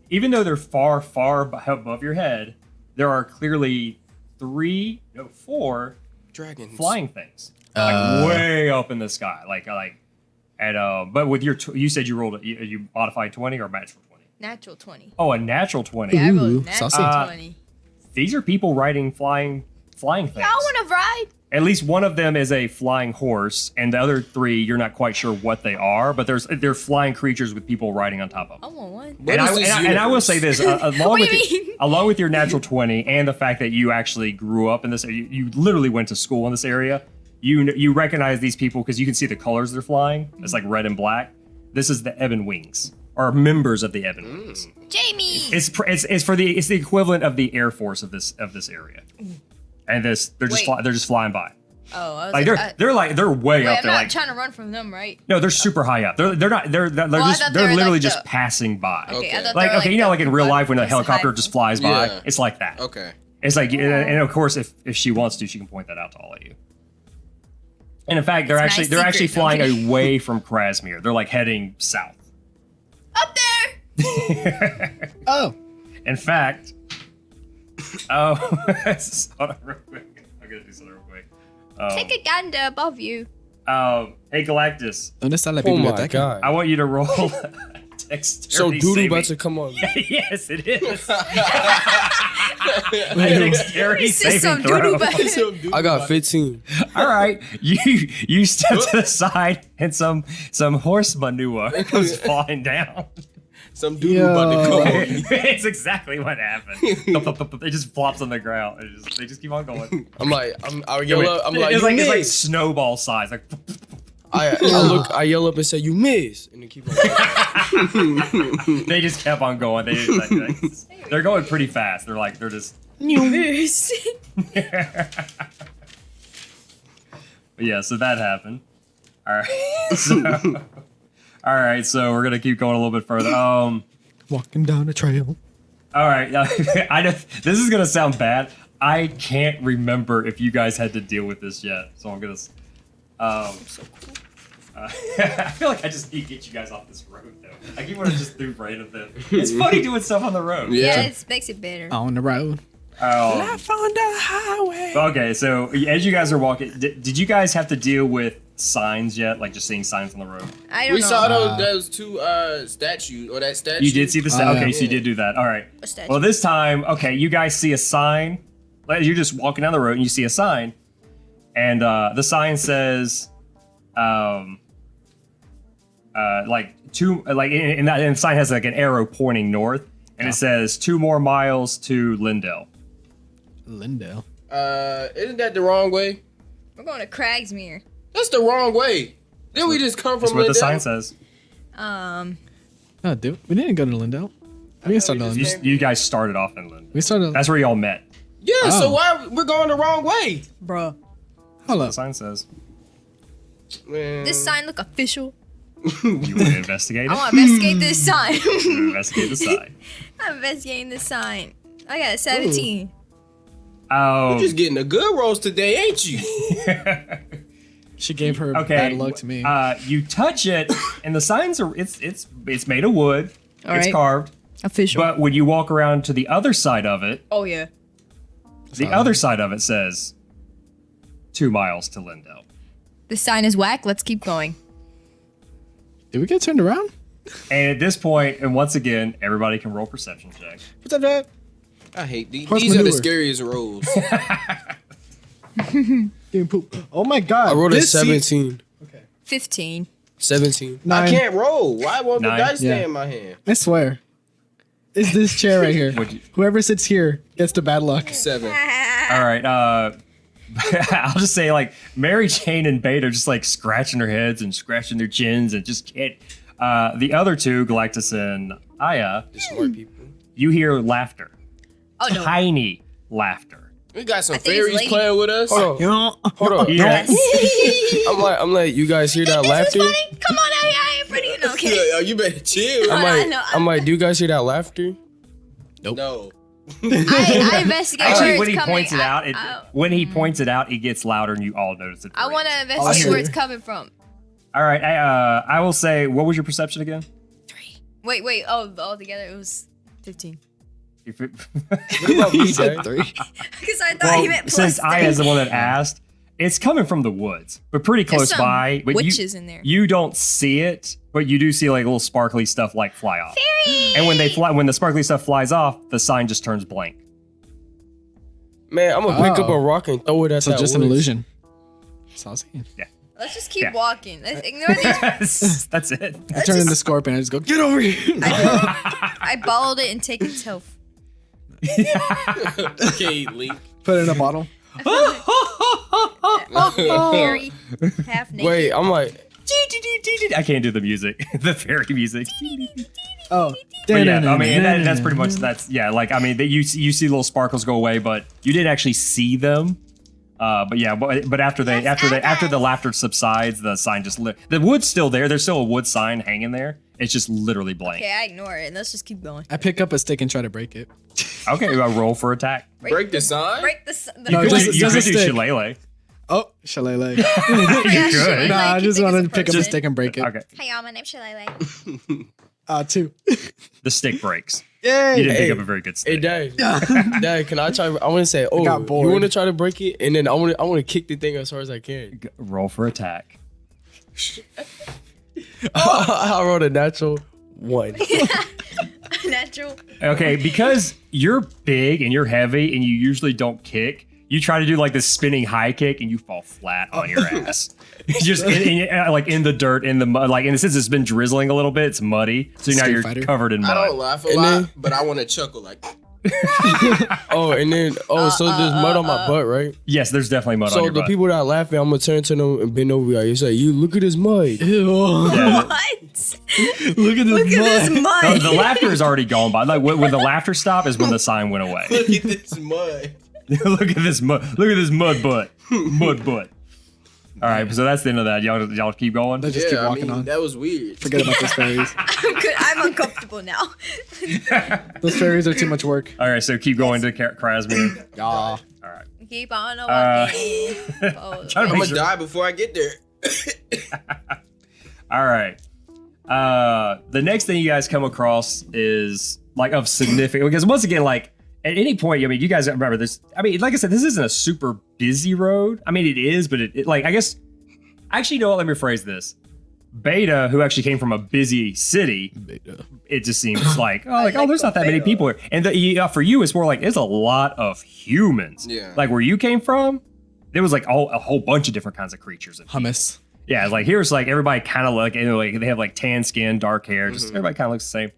even though they're far above your head, there are clearly 4 Dragons. flying things, like way up in the sky, but with your you said you rolled you modified 20 or natural 20? Natural 20. Oh, a natural 20. Yeah, I rolled Ooh, natural saucy. 20. These are people riding flying things. I want to ride. At least one of them is a flying horse, and the other 3 you're not quite sure what they are, but they're flying creatures with people riding on top of I them. want one. What And is this I will universe? say this, What do you mean? along with your natural 20 and the fact that you actually grew up in this, you literally went to school in this area. You recognize these people because you can see the colors they're flying. It's like red and black. This is the Ebon Wings, or members of the Ebon Wings. Jamie. It's the equivalent of the Air Force of this area. And they're just flying by. Oh, I was Like they're way wait, up I'm there. not Like trying to run from them, right? no, they're super high up. They're not. They're I thought they were literally like just the- passing by. Okay, I Okay. thought Like they were okay, you know, like in real life when a the helicopter high- just flies by, Yeah. it's like that. Okay. It's like, and of course, if she wants to, she can point that out to all of you. And in fact, they're It's my actually secret, flying okay. away from Crasmere. They're like heading south. Up there. Oh. In fact, hold on real quick. I'm gonna do something real quick. Take a gander above you. Hey Galactus, ¿Dónde está la Oh my biblioteca? god. I want you to roll dexterity. So Doodoo saving. about to come on. Yes, it is. A dexterity This is some saving throw. doodoo bag. I got 15. All right, you step to the side and some horse manure comes falling down. Some dude about to go. It's exactly what happened. It just flops on the ground. They just keep on going. I yell up. I'm like, it's you like miss. snowball size. Like I yell up and say, you miss. And they keep on going. they just kept on going. They're going pretty fast. They're just. But yeah, so that happened. All right, so we're gonna keep going a little bit further. Walking down a trail. All right, I know this is gonna sound bad. I can't remember if you guys had to deal with this yet, so I'm gonna. I feel like I just need to get you guys off this road, though. I keep wanting to just do random things. It's funny doing stuff on the road. Yeah, it makes it better. On the road. Life on the highway. Okay, so as you guys are walking, did you guys have to deal with signs yet? Like just seeing signs on the road? I don't We know. saw those 2 statues, or that statue. You did see the sign? Oh, Okay, yeah. so you did do that. All right. A statue. Well, this time, okay, you guys see a sign. Like, you're just walking down the road and you see a sign. And the sign says, like, and the sign has like an arrow pointing north. And it says 2 more miles to Lindell. Lindell. Isn't that the wrong way? We're going to Crasmere. That's the wrong way. Didn't we just come That's from what the Lindell? sign says. Oh, dude. We didn't go to Lindell. We didn't start to Lindell. You guys started off in Lindell. We started. That's where y'all met. Yeah, so Oh. why we're going the wrong way? Bruh. Hold The up. sign says. Man. This sign look official. You want to investigate I it? want to investigate this sign. Investigate the sign. I'm investigating this sign. I got a 17. Oh, You're just getting a good roast today, ain't you? She gave her okay. bad luck to me. You touch it, and the signs are it's made of wood. All It's right. carved. Official. But when you walk around to the other side of it, Oh, yeah. the other side of it says 2 miles to Lindell. The sign is whack. Let's keep going. Did we get turned around? And at this point, and once again, everybody can roll perception check. What's up, Dad? I hate these. Horse These are the manure. scariest rolls. Getting poop. Oh my god. I rolled a This seat- 17. 15. 17. 9. I can't roll. Why won't the 9? dice Yeah. stay in my hand? I swear. It's this chair right here. Would you- Whoever sits here gets the bad luck. 7. All right. I'll just say like Mary Jane and Beta are just like scratching their heads and scratching their chins and just can't. The other two, Galactus and Aya, The smart people. you hear laughter. Oh no. Tiny laughter. We got some I think it's fairies lady. playing with us. Hold on. Hold on. Yes. I'm like, you guys hear that This laughter? is funny. Come on, I ain't pretty. No, okay. Yeah, you better chill. I'm like, do you guys hear that laughter? No. I investigate Actually, where when it's he coming. points it out, when he points it out, it gets louder, and you all notice it. I want to I investigate hear where it. it's coming from. All right. I will say, what was your perception again? 3. Wait. Oh, altogether it was 15. If it- What about me, Zach? 3. Because I thought he meant plus since I, 3. as the one that asked, it's coming from the woods, but pretty There's close some by. But witches in there. You don't see it, but you do see like little sparkly stuff like fly off. And when they fly, when the sparkly stuff flies off, the sign just turns blank. Man, I'm gonna pick up Oh. a rock and throw it at So that just an woods. illusion. Saucy. Let's just keep Yeah. walking. Let's ignore these. That's it. I turn into Scorpion. I just go, get over here. I balled it and take its health. Okay, Link. Put it in a bottle. Fairy. Half naked. Wait, I'm like, I can't do the music, the fairy music. Oh. But yeah, I mean, that's pretty much like I mean, you see little sparkles go away, but you didn't actually see them. But yeah, but after the laughter subsides, the sign just the wood's still there. There's still a wood sign hanging there. It's just literally blank. Okay, I ignore it. Let's just keep going. I pick up a stick and try to break it. Okay, roll for attack. Break the sign? Break the. No, You just- could just do a stick. shillelagh. Oh, Shalele. You could. Nah, I just wanted to pick up a person. stick and break it. Okay, Hey y'all, my name's Shalele. 2. the stick breaks. Yay. You didn't Hey. pick up a very good hey, stick. Dad, Dad, can I try? I want to say, oh, got you bored. want to try to break it, and then I want to kick the thing as hard as I can. Roll for attack. I rolled a natural 1. Natural. Okay, because you're big and you're heavy and you usually don't kick, you try to do like this spinning high kick and you fall flat on your ass. Just like in the dirt, in the mud. Like, and since it's been drizzling a little bit, it's muddy. So now Street you're Fighter. covered in I don't mud. laugh a And lot, then- but I want to chuckle like. Oh, and then so there's mud on my butt, right? Yes, there's definitely mud on So your the butt. people that are laughing, I'm gonna turn to them and bend over. You say, "You look at this mud." Yeah. What? Look at this Look at this mud. The laughter is already gone by. Like when the laughter stopped is when the sign went away. Look at this mud. Look at this mud. Look at this mud butt. Mud butt. All right, so that's the end of that. Y'all keep going. Let's just keep walking on. That was weird. Forget about those fairies. I'm uncomfortable now. Those fairies are too much work. All right, so keep going to Crasmere. Yeah. All right. Keep on walking. Oh, Trying to I'm make gonna sure- die before I get there. All right. The next thing you guys come across is like of significant because once again, like at any point, I mean, you guys remember this. I mean, like I said, this isn't a super busy road. I mean, it is, but it like I guess. Actually, you know what? Let me rephrase this. Beta, who actually came from a busy city, it just seems like there's not that many people here. And for you, it's more like there's a lot of humans. Yeah. Like where you came from, there was like a whole bunch of different kinds of creatures. And Hummus. yeah, like here's like everybody kind of like they have like tan skin, dark hair, just everybody kind of looks the same.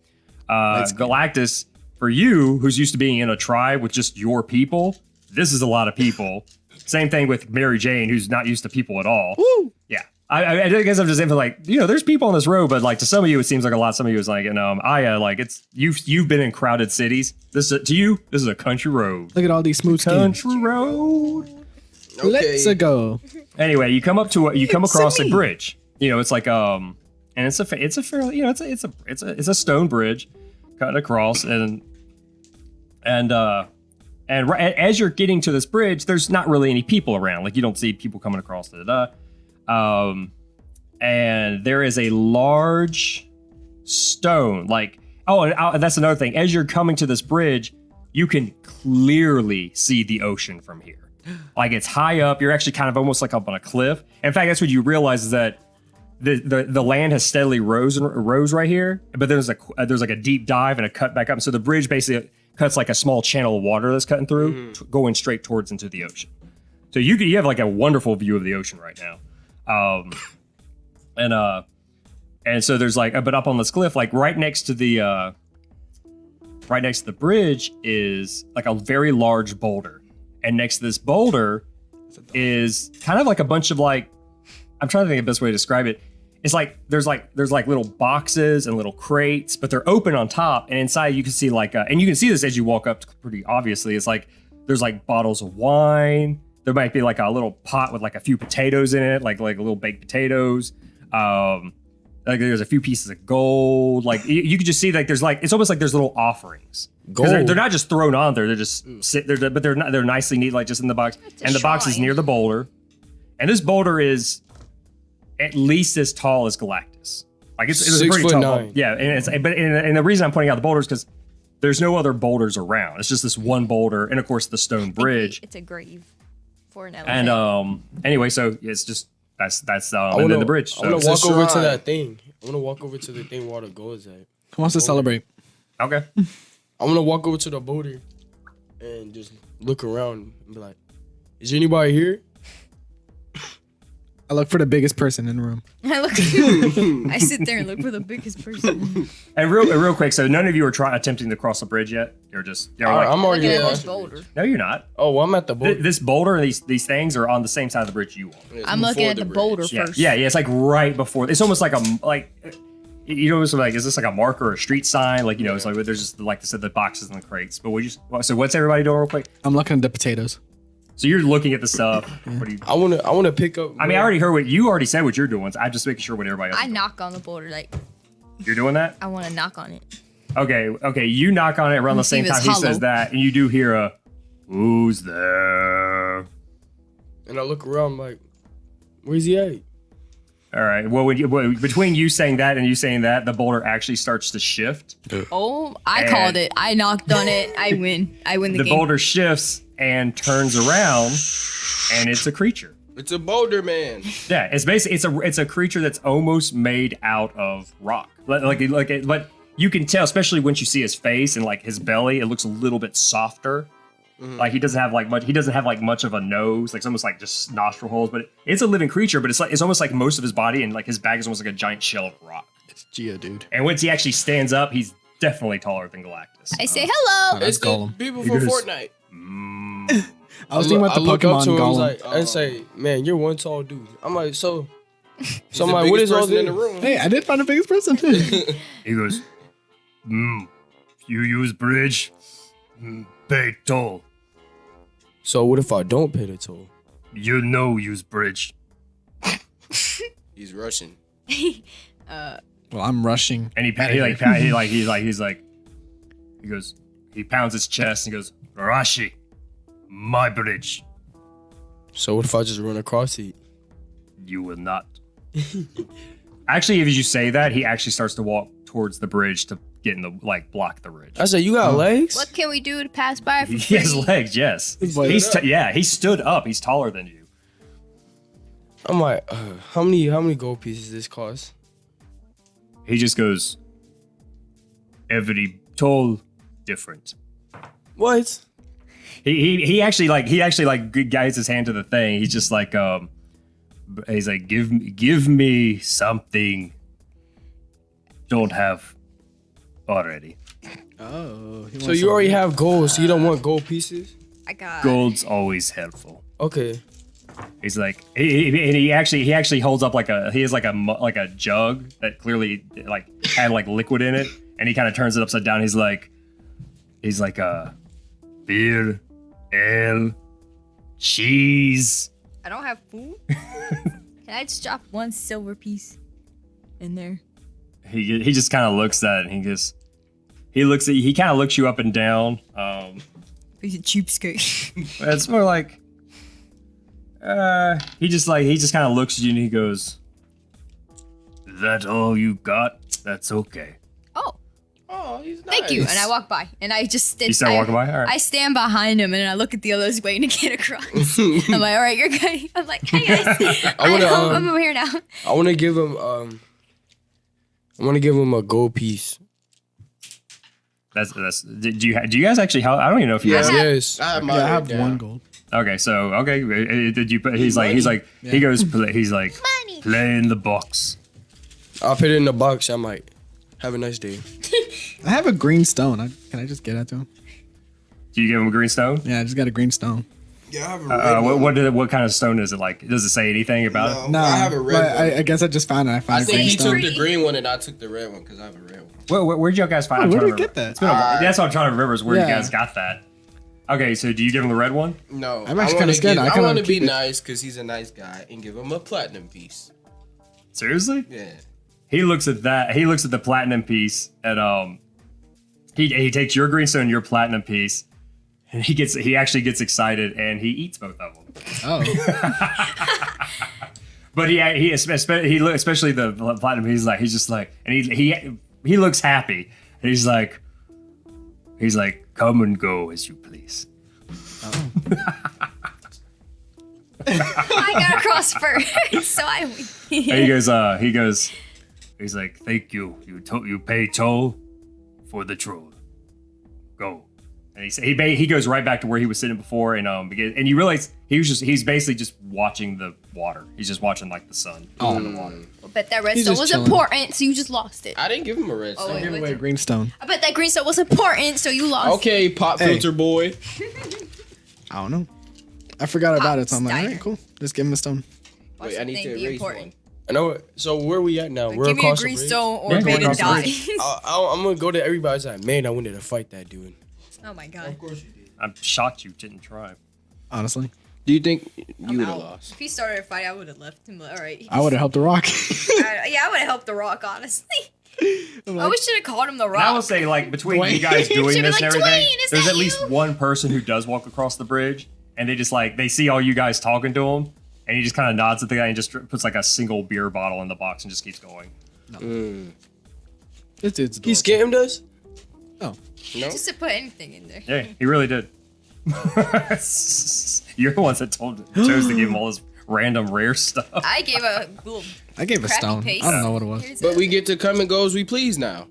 Galactus, for you, who's used to being in a tribe with just your people, this is a lot of people. Same thing with Mary Jane, who's not used to people at all. Woo! Yeah. I guess I'm just saying, like, there's people on this road, but like to some of you, it seems like a lot. Some of you is like, Aya, like it's you've been in crowded cities. This is a country road. Look at all these smooth skins. Country road. Okay. Let's go. Anyway, you come across a bridge. It's like and it's a fairly it's a stone bridge cut across and as you're getting to this bridge, there's not really any people around. Like you don't see people coming across and there is a large stone. Like and that's another thing. As you're coming to this bridge, you can clearly see the ocean from here. Like it's high up. You're actually kind of almost like up on a cliff. In fact, that's what you realize is that the land has steadily rose right here, but there's like a deep dive and a cut back up. So the bridge basically cuts like a small channel of water that's cutting through, going straight towards into the ocean. So you have like a wonderful view of the ocean right now. And so there's like, but up on this cliff, like right next to the bridge is like a very large boulder. And next to this boulder is kind of like a bunch of like, I'm trying to think of the best way to describe it. It's like there's little boxes and little crates, but they're open on top, and inside you can see like and you can see this as you walk up pretty obviously. It's like there's like bottles of wine. There might be like a little pot with like a few potatoes in it, like little baked potatoes. Like there's a few pieces of gold. Like you could just see like there's like it's almost like there's little offerings. Gold. They're not just thrown on there. They're just sit there, but they're nicely neat, like just in the box. And the box is near the boulder, and this boulder is at least as tall as Galactus. Like it's a pretty tall boulder. Yeah, and the reason I'm pointing out the boulder is because there's no other boulders around. It's just this one boulder, and of course the stone bridge. It's a grave for an elephant. And anyway, so it's just that's and then the bridge. So. I want to walk over to that thing. I want to walk over to the thing where the gold is at. Who wants to celebrate? Okay. I want to walk over to the boulder and just look around and be like, "Is there anybody here?" I look for the biggest person in the room. I look at you. I sit there and look for the biggest person. And real quick, so none of you are attempting to cross the bridge yet? You're just like, I'm already looking at at this boulder. No, you're not. Oh, well, I'm at the boulder. This boulder and these things are on the same side of the bridge you are. I'm looking at the boulder Yeah, first. yeah, it's like right before. It's almost like you know, it's like, is this like a marker or a street sign? Like, you know, it's like there's just like I said, the boxes and the crates. But so what's everybody doing real quick? I'm looking at the potatoes. So you're looking at the stuff. What do you? I want to pick up. I mean, I already heard what you already said. What you're doing. So I'm just making sure what everybody else. I knock on the boulder like You're doing that? I want to knock on it. Okay. You knock on it around the same See if time it's he hollow. says that, and you do hear a, "Who's there?" And I look around like, where's he at? All right. Well, between you saying that and you saying that, the boulder actually starts to shift. Oh, I And- called it. I knocked on it. I win. I win the The game. boulder shifts and turns around, and it's a creature. It's a boulder man. Yeah, it's basically it's a creature that's almost made out of rock. But you can tell, especially once you see his face and like his belly, it looks a little bit softer. Like he doesn't have like much of a nose. Like it's almost like just nostril holes. But it's a living creature. But it's almost like most of his body and like his back is almost like a giant shell of rock. It's Geodude. And once he actually stands up, he's definitely taller than Galactus. I say hello. That's It's the Gollum. people from goes- Fortnite. I was thinking about the look up Pokemon to him, Gollum. I say, man, you're one tall dude. I'm like, so He's I'm the like, what biggest is all person in this? the room? Hey, I did find the biggest person. He goes, you use bridge, pay toll. So what if I don't pay the toll? You know use bridge. He's Russian. Well, I'm rushing. And he goes, he pounds his chest and he goes, Rashi, my bridge. So what if I just run across it? You will not. Actually, if you say that, he actually starts to walk towards the bridge to get in the block the bridge. I said, you got legs? What can we do to pass by for He free? has legs, yes. He stood up. He's taller than you. I'm like, how many gold pieces this cost? He just goes, every toll different. What? He actually guides his hand to the thing. He's just like he's like give me something don't have already. Oh. So you already have gold, so you don't want gold pieces? I got Gold's always helpful. Okay. He's like he actually holds up he has like a jug that clearly like had like liquid in it, and he kind of turns it upside down. He's like beer, ale, cheese. I don't have food. Can I just drop one silver piece in there? He just kind of looks at it, and he kind of looks you up and down. He's a cheapskate. It's more like he just kind of looks at you and he goes, "That all you got? That's okay." Oh, Oh, he's nice. Thank you. And I walk by, and I just stand. You start walking by? All right. I stand behind him, and I look at the others waiting to get across. I'm like, all right, you're good. I'm like, hey guys, I'm over here now. I want to give him a gold piece. That's. Do you guys actually? I don't even know if you guys. Yes. I have, Yeah, I have 1 gold. Okay, so did you? He's like he goes. He's like play in the box. I'll put it in the box. I might. Have a nice day. I have a green stone. Can I just get that to him? Do you give him a green stone? Yeah, I just got a green stone. Yeah, I have a red what kind of stone is it like? Does it say anything about it? No, I have a red but one. I guess I just found it. I I found a think green he stone. took the green one and I took the red one because I have a red one. Where'd you guys find? Oh, I'm where trying did to you get remember. that? It's been a while. That's what I'm trying to remember is where Yeah. you guys got that. Okay, so do you give him the red one? No, I'm actually kinda scared. I I kinda want to be keep it. nice because he's a nice guy and give him a platinum piece. Seriously? Yeah. He looks at that. He looks at the platinum piece, and he takes your green stone, your platinum piece, and he actually gets excited, and he eats both of them. Oh, But especially the platinum. He's just like, and he looks happy, and he's like, come and go as you please. I got across first, so I win. And he's like, thank you. You pay toll for the troll. Go. And he goes right back to where he was sitting before, and you realize he's basically just watching the water. He's just watching like the sun in the water. I bet that red He's stone just was chilling. important, so you just lost it. I didn't give him a red stone. wait, give wait. away a green stone. I bet that green stone was important, so you lost. Okay, pop Hey. filter boy. I don't know. I forgot about it, so I'm like, all Steiner. right, cool. Just give him a stone. Watch Wait, the I need thing to be erase important. one. I know. So where we at now? We're Give me a across the green bridge? stone or Yeah, maybe going across the die. bridge. I'm gonna go to everybody's like, man, I wanted to fight that dude. Oh my god. I'm shocked you didn't try. Honestly, Do you think you I'm would have out. lost? If he started a fight, I would have left him. All right. I would have helped the rock. Yeah, I would have helped the rock, honestly. I wish should have called him the rock. And I will say, like, between you guys You doing should be this like, and everything, "Dwayne, is there's that at least you?" one person who does walk across the bridge, and they just like they see all you guys talking to him, and he just kind of nods at the guy and just puts like a single beer bottle in the box and just keeps going. This dude's He adorable. scammed us. Oh, No. Just to put anything in there. Yeah, he really did. You're the ones that chose to give him all this random rare stuff. I gave a little I gave a crappy stone. paste. I don't know what it was. Here's But a- we get to come and go as we please now.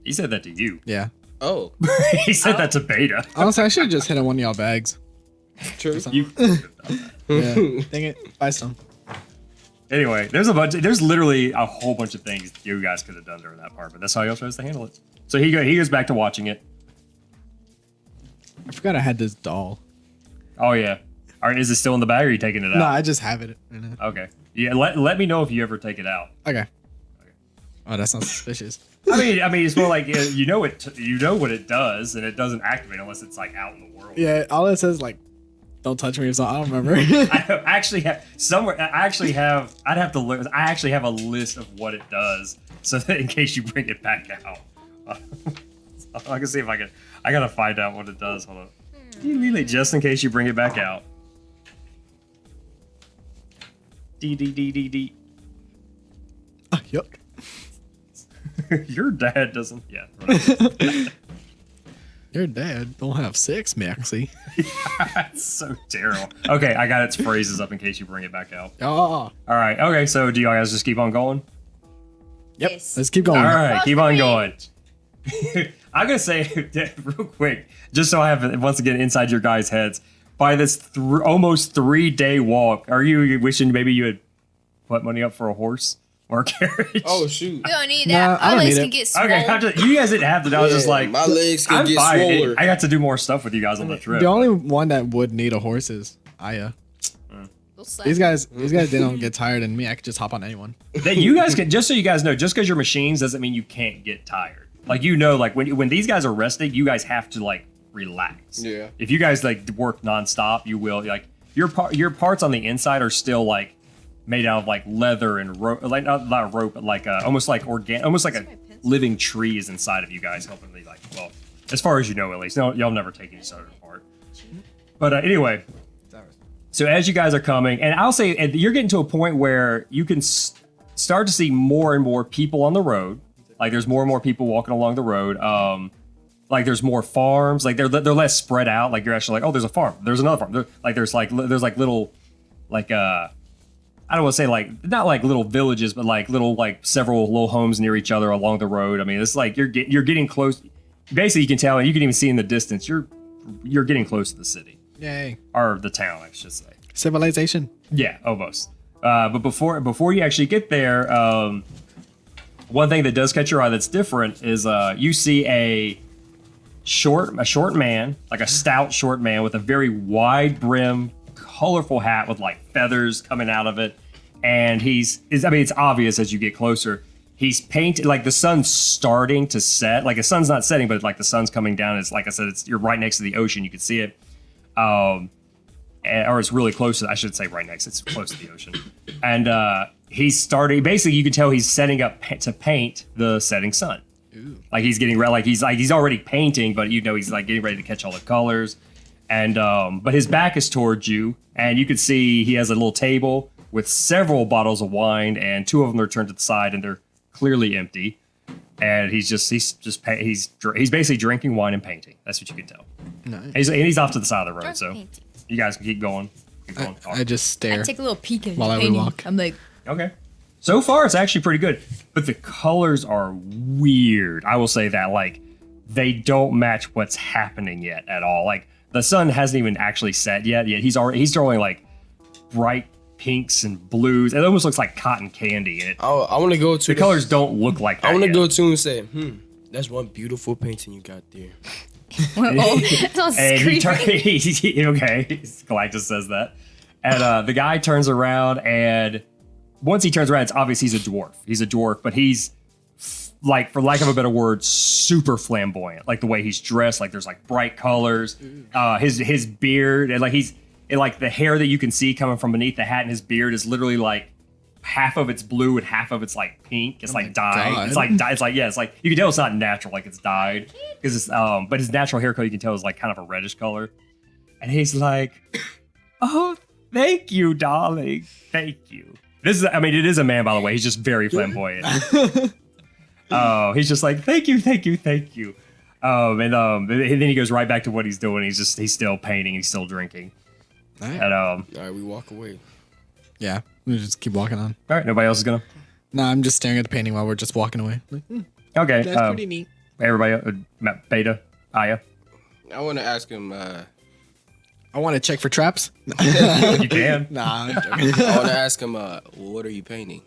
He said that to you. Yeah. Oh, He said that to Beta. Honestly, I should have just hit on one of y'all bags. true. You. Yeah. Dang it. Buy stone. Anyway, there's literally a whole bunch of things you guys could have done during that part, but that's how y'all chose to handle it. So he goes back to watching it. I forgot I had this doll. Oh yeah. All right, is it still in the bag or are you taking it out? No, I just have it. Right now. Okay. Yeah, let me know if you ever take it out. Okay. Oh, that sounds suspicious. I mean, it's more like you know what it does, and it doesn't activate unless it's like out in the world. Yeah, all it says like, "Don't touch me" or something. I don't remember. I actually have somewhere. I'd have to look. I actually have a list of what it does, so that in case you bring it back out, I can see if I can. I gotta find out what it does. Hold on. Just in case you bring it back out. D. Yup. Your dad doesn't. Yeah. Right. Your dad don't have sex, Maxie. That's so terrible. Okay, I got its phrases up in case you bring it back out. Oh. All right. Okay. So do you guys just keep on going? Yep. Yes. Let's keep going. All right. Keep on Cross going. I'm gonna say real quick, just so I have it once again inside your guys' heads. By this almost 3-day walk, are you wishing maybe you had put money up for a horse or a carriage? Oh shoot. We don't need Nah, that. I Our don't legs need can it. get swollen. Okay. You guys didn't have to. I was just Yeah, like, my legs can I'm get fine. swoller. I got to do more stuff with you guys on the trip. The only one that would need a horse is Aya. We'll slap These you. guys they don't get tired, and me, I could just hop on anyone. That you guys can, just so you guys know, just because you're machines doesn't mean you can't get tired. Like, like when these guys are resting, you guys have to like relax. Yeah. If you guys like work nonstop, you will like your parts on the inside are still like made out of like leather and rope, like not rope, but like almost like almost like a living tree is inside of you guys, helping me like, well, as far as you know at least. No, y'all never take each other apart. But anyway. So as you guys are coming, and I'll say, and you're getting to a point where you can start to see more and more people on the road. Like there's more and more people walking along the road. Like there's more farms. Like they're less spread out. Like you're actually like, oh, there's a farm. There's another farm. There's little like I don't want to say like not like little villages, but like little like several little homes near each other along the road. I mean, it's like you're getting close. Basically, you can tell, and you can even see in the distance. You're getting close to the city. Yay. Or the town, I should say. Civilization. Yeah, almost. But before you actually get there, one thing that does catch your eye that's different is you see a short man, like a stout short man with a very wide brim, colorful hat with like feathers coming out of it, and it's obvious as you get closer. He's painted like the sun's starting to set. Like the sun's not setting, but like the sun's coming down. It's like I said, you're right next to the ocean. You can see it. Or it's really close to, I should say right next. It's close to the ocean. And he's starting, basically you can tell he's setting up to paint the setting sun. Ooh. Like he's getting ready, like he's already painting, but you know he's like getting ready to catch all the colors. And but his back is towards you, and you can see he has a little table with several bottles of wine, and 2 of them are turned to the side, and they're clearly empty. And he's basically drinking wine and painting. That's what you can tell. Nice. He's off to the side of the road, Drunk so painting. you guys can keep going. I just stare. I take a little peek at While his I painting. walk. I'm like, Okay. So far, it's actually pretty good, but the colors are weird. I will say that, like, they don't match what's happening yet at all. Like, the sun hasn't even actually set yet. He's throwing like bright pinks and blues. It almost looks like cotton candy. And I want to go to the colors don't look like that. I want to yet. go to and say, that's one beautiful painting you got there. oh, that sounds And creepy. okay, Galactus says that. And the guy turns around, and once he turns around, it's obvious he's a dwarf. He's a dwarf, but he's like, for lack of a better word, super flamboyant. Like the way he's dressed, like there's like bright colors. His beard, and like the hair that you can see coming from beneath the hat and his beard is literally like half of it's blue and half of it's like pink. It's like dyed. God. It's like you can tell it's not natural, like it's dyed. Because it's but his natural hair color you can tell is like kind of a reddish color. And he's like, "Oh, thank you, darling. Thank you." It is a man, by the way. He's just very flamboyant. Oh, he's just like, "Thank you, thank you, thank you." And then he goes right back to what he's doing. He's still painting. He's still drinking. All right. And All right, we walk away. Yeah, we just keep walking on. all right, nobody else is gonna. No, I'm just staring at the painting while we're just walking away. Like, Okay, that's pretty neat. everybody, Beta, Aya, I want to ask him. I want to check for traps. you can. Nah, I'm joking. I want to ask him. What are you painting?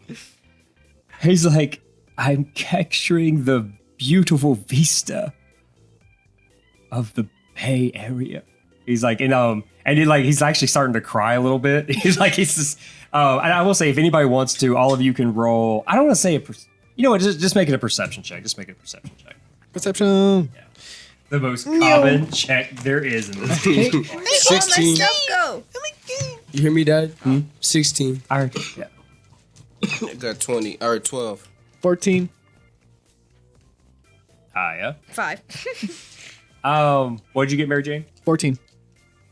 He's like, "I'm capturing the beautiful vista of the Bay Area." He's like, and he's actually starting to cry a little bit. He's just. And I will say, if anybody wants to, all of you can roll. I don't want to say you know what? Just make it a perception check. Just make it a perception check. Perception. The most common check there is in this game. 16. Go. You hear me, Dad? 16. All right. Yeah. I got 20 or 12. 14. Aya. 5. What'd you get, Mary Jane? 14.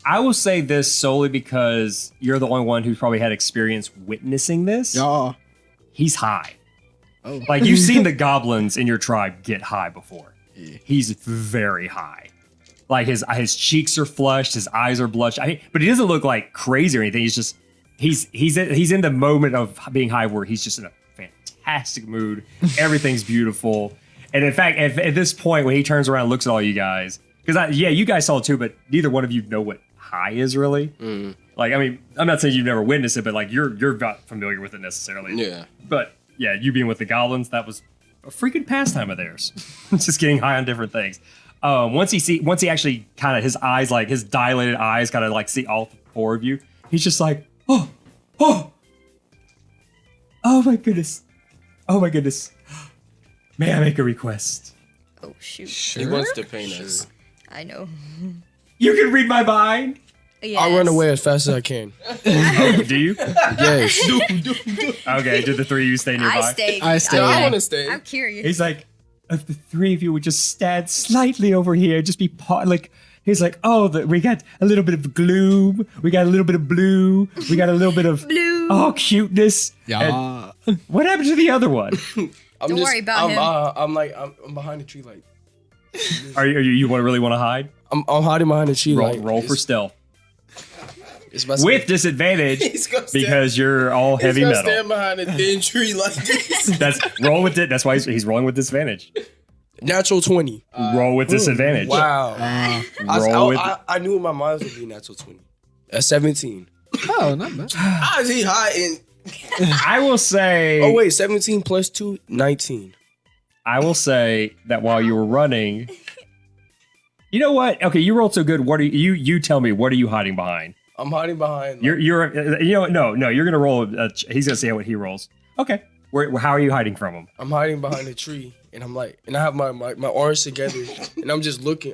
I will say this solely because you're the only one who's probably had experience witnessing this. Yeah. He's high. Oh. Like, you've seen the goblins in your tribe get high before. He's very high. Like, his cheeks are flushed, his eyes are bloodshot. But he doesn't look like crazy or anything. He's just he's in the moment of being high where he's just in a fantastic mood. Everything's beautiful. And in fact, at this point, when he turns around and looks at all you guys, because you guys saw it too, but neither one of you know what high is really. Like, I mean, I'm not saying you've never witnessed it, but like you're not familiar with it necessarily. Yeah. But yeah, you being with the goblins, that was a freaking pastime of theirs. Just getting high on different things. Once he actually kind of his eyes, like his dilated eyes, kind of like see all 4 of you, he's just like, oh my goodness, may I make a request? Oh shoot. He wants to paint us. I know. You can read my mind. Yes. I'll run away as fast as I can. Oh, do you? Yes. Okay, do the 3 of you stay nearby? I stay. I Yeah. want to stay. I'm curious. He's like, if the 3 of you would just stand slightly over here, just be he's like, oh, we got a little bit of gloom, we got a little bit of blue, we got a little bit of Blue. oh, cuteness. Yeah. And what happened to the other one? I'm Don't worry about him. I'm behind the tree like. You really want to hide? I'm hiding behind the tree like. Roll for stealth. It's my With disadvantage He's gonna because you're all heavy He's gonna metal. stand behind a thin tree like this. Roll with it. That's why he's rolling with disadvantage. natural 20. Roll with disadvantage. Wow. Roll with. I knew my mind would be natural 20. At 17. Oh, not bad. How is he hiding? I will say. Oh wait, 17 plus 2, 19. I will say that while you were running, you know what? Okay, you rolled so good. What are you tell me? What are you hiding behind? I'm hiding behind. You're you know what? No. You're gonna roll. He's gonna see what he rolls. Okay. How are you hiding from him? I'm hiding behind a tree, and I'm like, and I have my arms together, and I'm just looking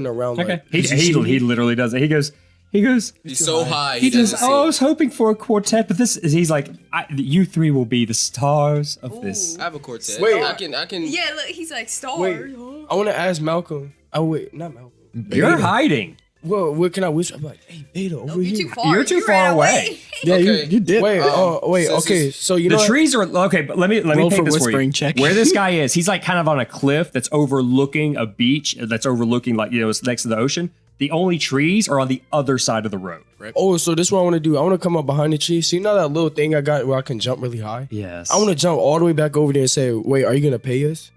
around. Okay. Like, He literally does it. He goes. He's so high. He doesn't just. see Oh, I it. was hoping for a quartet, but this is. He's like, you three will be the stars of this. I have a quartet. Wait. I can. Yeah, look, he's like stars. Wait, I want to ask Malcolm. Oh wait, not Malcolm. You're hiding. Well, where can I whisper? I'm like, hey, Beta, over You're here. too far. You're too You far ran away. Yeah, Okay. you did. Wait, wait, so okay. So you The know trees are okay, but let me Roll paint for this for you. whispering check. Where this guy is, he's like kind of on a cliff that's overlooking a beach that's overlooking it's next to the ocean. The only trees are on the other side of the road. Oh, so this is what I want to do. I want to come up behind the tree. So you know that little thing I got where I can jump really high? Yes. I want to jump all the way back over there and say, wait, are you gonna pay us?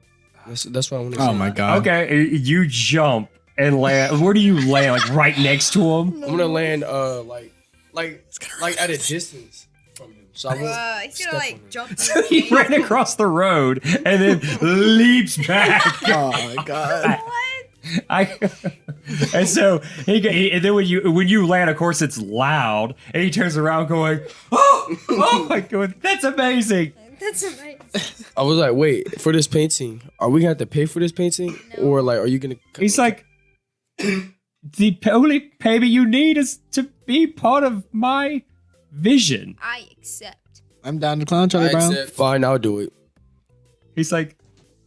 That's what I want to say. Oh my god. Okay, you jump and land. Where do you land? Like right next to him? I'm gonna land like at a distance from him. So I won't He's step gonna on like him. jump. He ran across the road and then leaps back. Oh my god. And so and then when you land, of course it's loud, and he turns around going, "Oh my god, that's amazing!" That's amazing. I was like, wait, for this painting, are we gonna have to pay for this painting, or like, are you gonna? He's like, "The only payment you need is to be part of my vision." I accept. I'm down to clown Charlie I Brown. accept. Fine, I'll do it. He's like,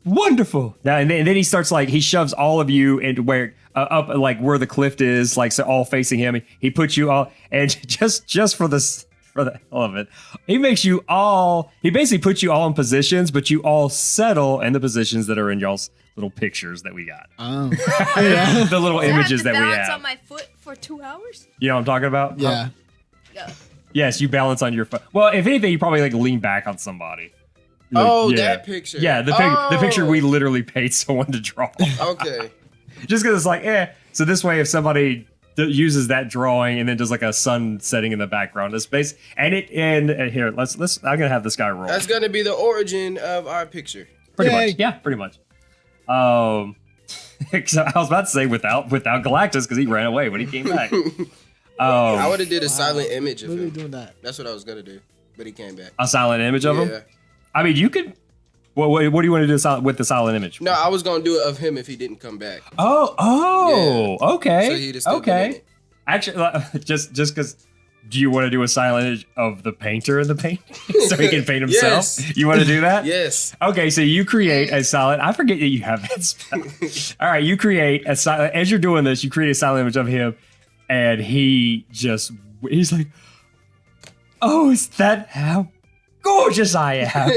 "Wonderful!" Now and then he starts like he shoves all of you into where up like where the cliff is, like so all facing him. He puts you all, and just for the hell of it, he makes you all. He basically puts you all in positions, but you all settle in the positions that are in y'all's little pictures that we got. Oh. The little images that we balance have. on my foot for 2 hours. You know what I'm talking about? Yeah. Go. Yes, you balance on your foot. Well, if anything, you probably like lean back on somebody. Like, Oh, yeah. that picture. Yeah, the picture we literally paid someone to draw. Okay. Just because it's like, So this way, if somebody uses that drawing and then does like a sun setting in the background, it's base and here. Let's. I'm gonna have this guy roll. That's gonna be the origin of our picture. Pretty Yay. much. Yeah, pretty much. So I was about to say without Galactus because he ran away when he came back. I would have did a silent image of Literally him. doing that. That's what I was gonna do, but he came back. A silent image of him. Yeah. I mean, you could. What do you want to do with the silent image? No, I was gonna do it of him if he didn't come back. Okay. So he'd have still been in okay. it. Actually, just because. Do you want to do a silent image of the painter in the painting so he can paint himself? Yes. You want to do that? Yes. Okay, so you create a silent. I forget that you have that spell. All right, you create a silent. As you're doing this, you create a silent image of him, and he's like, "Oh, is that how gorgeous I am?"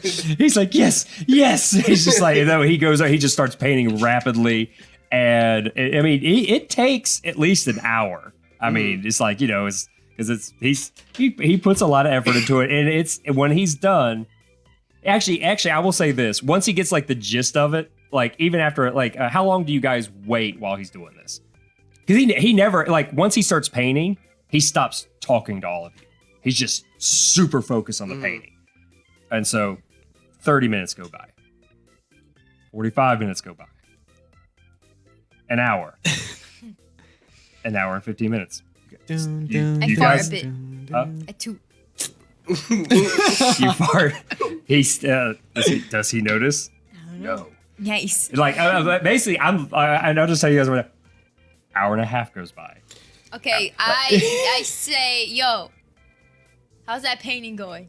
He's like, "Yes, yes." He's just like, and then he goes, he just starts painting rapidly, and I mean, it takes at least an hour. I mean, it's like it's. Because he puts a lot of effort into it, and it's when he's done. Actually, I will say this: once he gets like the gist of it, like even after like, how long do you guys wait while he's doing this? Because he never like once he starts painting, he stops talking to all of you. He's just super focused on the painting, and so 30 minutes go by, 45 minutes go by, an hour, an hour and 15 minutes. Dun, I You fart guys- a bit. Huh? I toot. You fart. Does he notice? No. Nice. Like basically, I'll just tell you guys what. Hour and a half goes by. Okay, I say, yo, how's that painting going?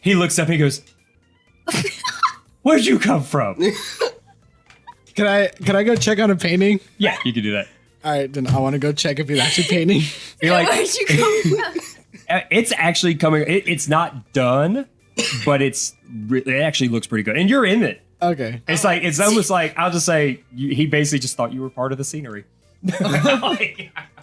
He looks up and he goes, "Where'd you come from?" Can I go check on a painting? Yeah, you can do that. All right, then I want to go check if he's actually painting. You're like, Where'd you come from? it's actually coming. It's not done, but it actually looks pretty good. And you're in it. Okay. It's almost like, I'll just say, he basically just thought you were part of the scenery.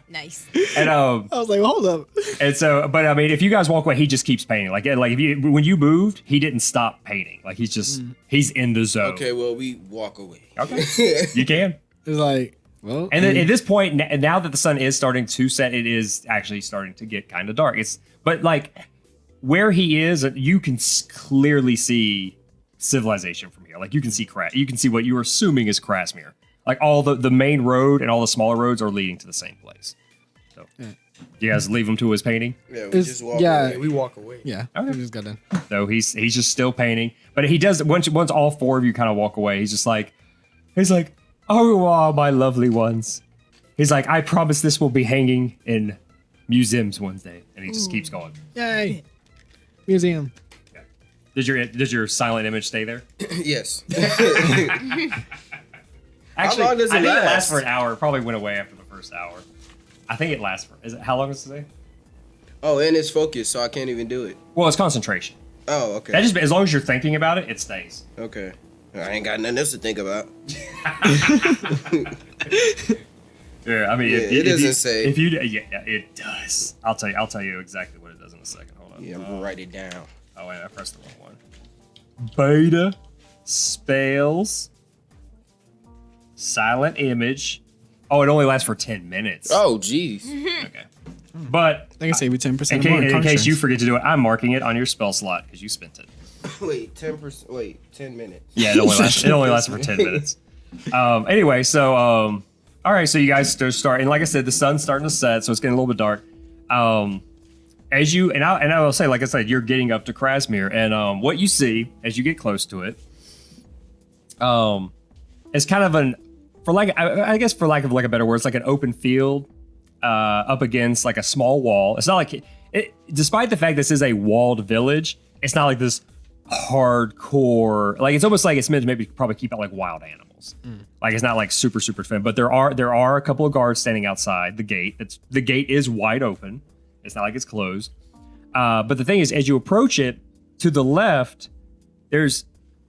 Nice. And I was like, hold up. and so, but I mean, if you guys walk away, he just keeps painting. Like when you moved, he didn't stop painting. Like he's in the zone. Okay, well, we walk away. Okay, you can. It's like, well. And then at this point, now that the sun is starting to set, it is actually starting to get kind of dark. But like where he is, you can clearly see civilization from here. Like you can see what you're assuming is Crasmere. Like all the main road and all the smaller roads are leading to the same place. So you guys leave him to his painting. Yeah, we just walk away. We walk away. Yeah. Okay. We just got done. So he's just still painting. But he does once all four of you kind of walk away, he's like, au revoir, my lovely ones. He's like, I promise this will be hanging in museums one day. And he just keeps going. Yay. Museum. Yeah. Does your silent image stay there? Yes. Actually, How long does it I think it last? lasts for an hour. It probably went away after the first hour. I think it lasts for. How long does it say? Oh, and it's focused, so I can't even do it. Well, it's concentration. Oh, okay. That just as long as you're thinking about it, it stays. Okay. I ain't got nothing else to think about. Yeah, I mean, It doesn't say. If you, yeah, it does. I'll tell you exactly what it does in a second. Hold on. Yeah, I'm gonna write it down. Oh wait, I pressed the wrong one. Beta, spells, silent image. Oh, it only lasts for 10 minutes. Oh, jeez. Okay. But They can save you 10% in, more. in case you forget to do it, I'm marking it on your spell slot because you spent it. Wait, 10%. Wait, 10 minutes. Yeah, it only lasts for 10 minutes. Anyway, so all right, so you guys start, and like I said, the sun's starting to set, so it's getting a little bit dark. As you and I will say, like I said, you're getting up to Crasmere, and what you see as you get close to it, is kind of I guess for lack of like a better word, it's like an open field up against like a small wall. It's not like despite the fact this is a walled village, it's not like this hardcore. Like it's almost like it's meant to maybe probably keep out like wild animals. Like it's not like super thin, but there are a couple of guards standing outside the gate. The gate is wide open. It's not like it's closed. But the thing is, as you approach it, to the left, there's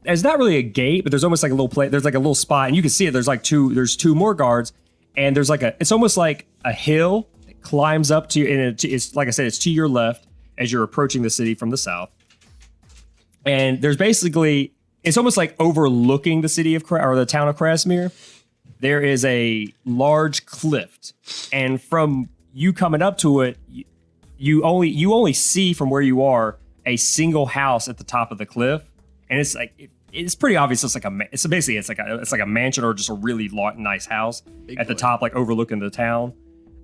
not really a gate, but there's almost like a little place. There's like a little spot, and you can see it. There's two more guards, and there's it's almost like a hill that climbs up to you, and it's like I said, it's to your left as you're approaching the city from the south. And there's basically, it's almost like overlooking the city or the town of Crasmere. There is a large cliff, and from you coming up to it, you only see from where you are a single house at the top of the cliff, and it's like it's pretty obvious. It's like a mansion or just a really nice house at the top, like overlooking the town.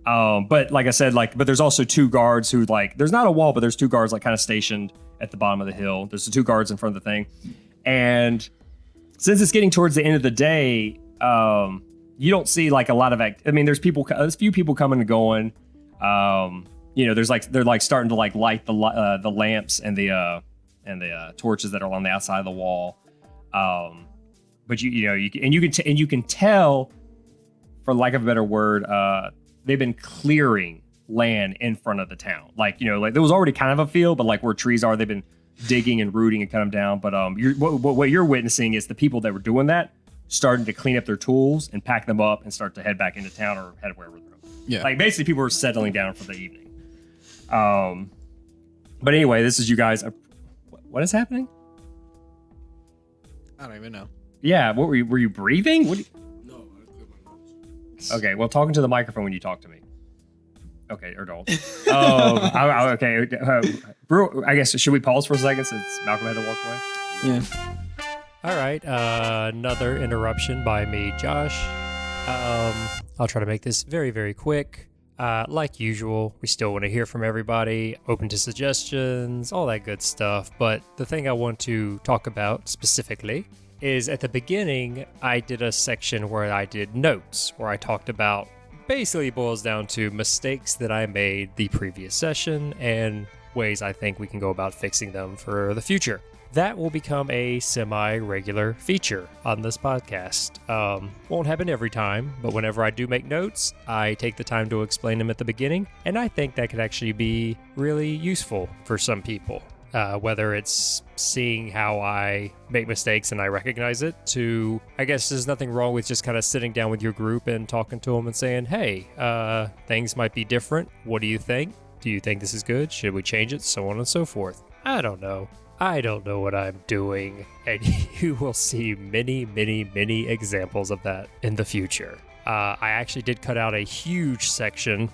But like I said, but there's also two guards who there's not a wall, but there's two guards kind of stationed at the bottom of the hill. There's the two guards in front of the thing, and since it's getting towards the end of the day, you don't see a lot of I mean, there's a few people coming and going. They're starting to light the lamps and the torches that are on the outside of the wall. But you can tell, for lack of a better word, they've been clearing land in front of the town. There was already kind of a field, but where trees are, they've been digging and rooting and cutting them down. But what you're witnessing is the people that were doing that starting to clean up their tools and pack them up and start to head back into town or head wherever they're going. Yeah. Basically people were settling down for the evening. But anyway, this is you guys. What is happening? I don't even know. Yeah, what were you breathing? No, I cleared my nose. Okay, well, talking to the microphone when you talk to me. Okay, or don't. Okay. Brew, I guess, should we pause for a second since Malcolm had to walk away? Yeah. All right, another interruption by me, Josh. I'll try to make this very, very quick. Like usual, we still want to hear from everybody, open to suggestions, all that good stuff. But the thing I want to talk about specifically is at the beginning, I did a section where I did notes, where I talked about, basically boils down to mistakes that I made the previous session and ways I think we can go about fixing them for the future. That will become a semi-regular feature on this podcast. Won't happen every time, but whenever I do make notes, I take the time to explain them at the beginning, and I think that could actually be really useful for some people. whether it's seeing how I make mistakes and I recognize it, to I guess there's nothing wrong with just kind of sitting down with your group and talking to them and saying, hey, things might be different. What do you think? Do you think this is good? Should we change it? So on and so forth. I don't know. I don't know what I'm doing, and you will see many, many, many examples of that in the future. I actually did cut out a huge section,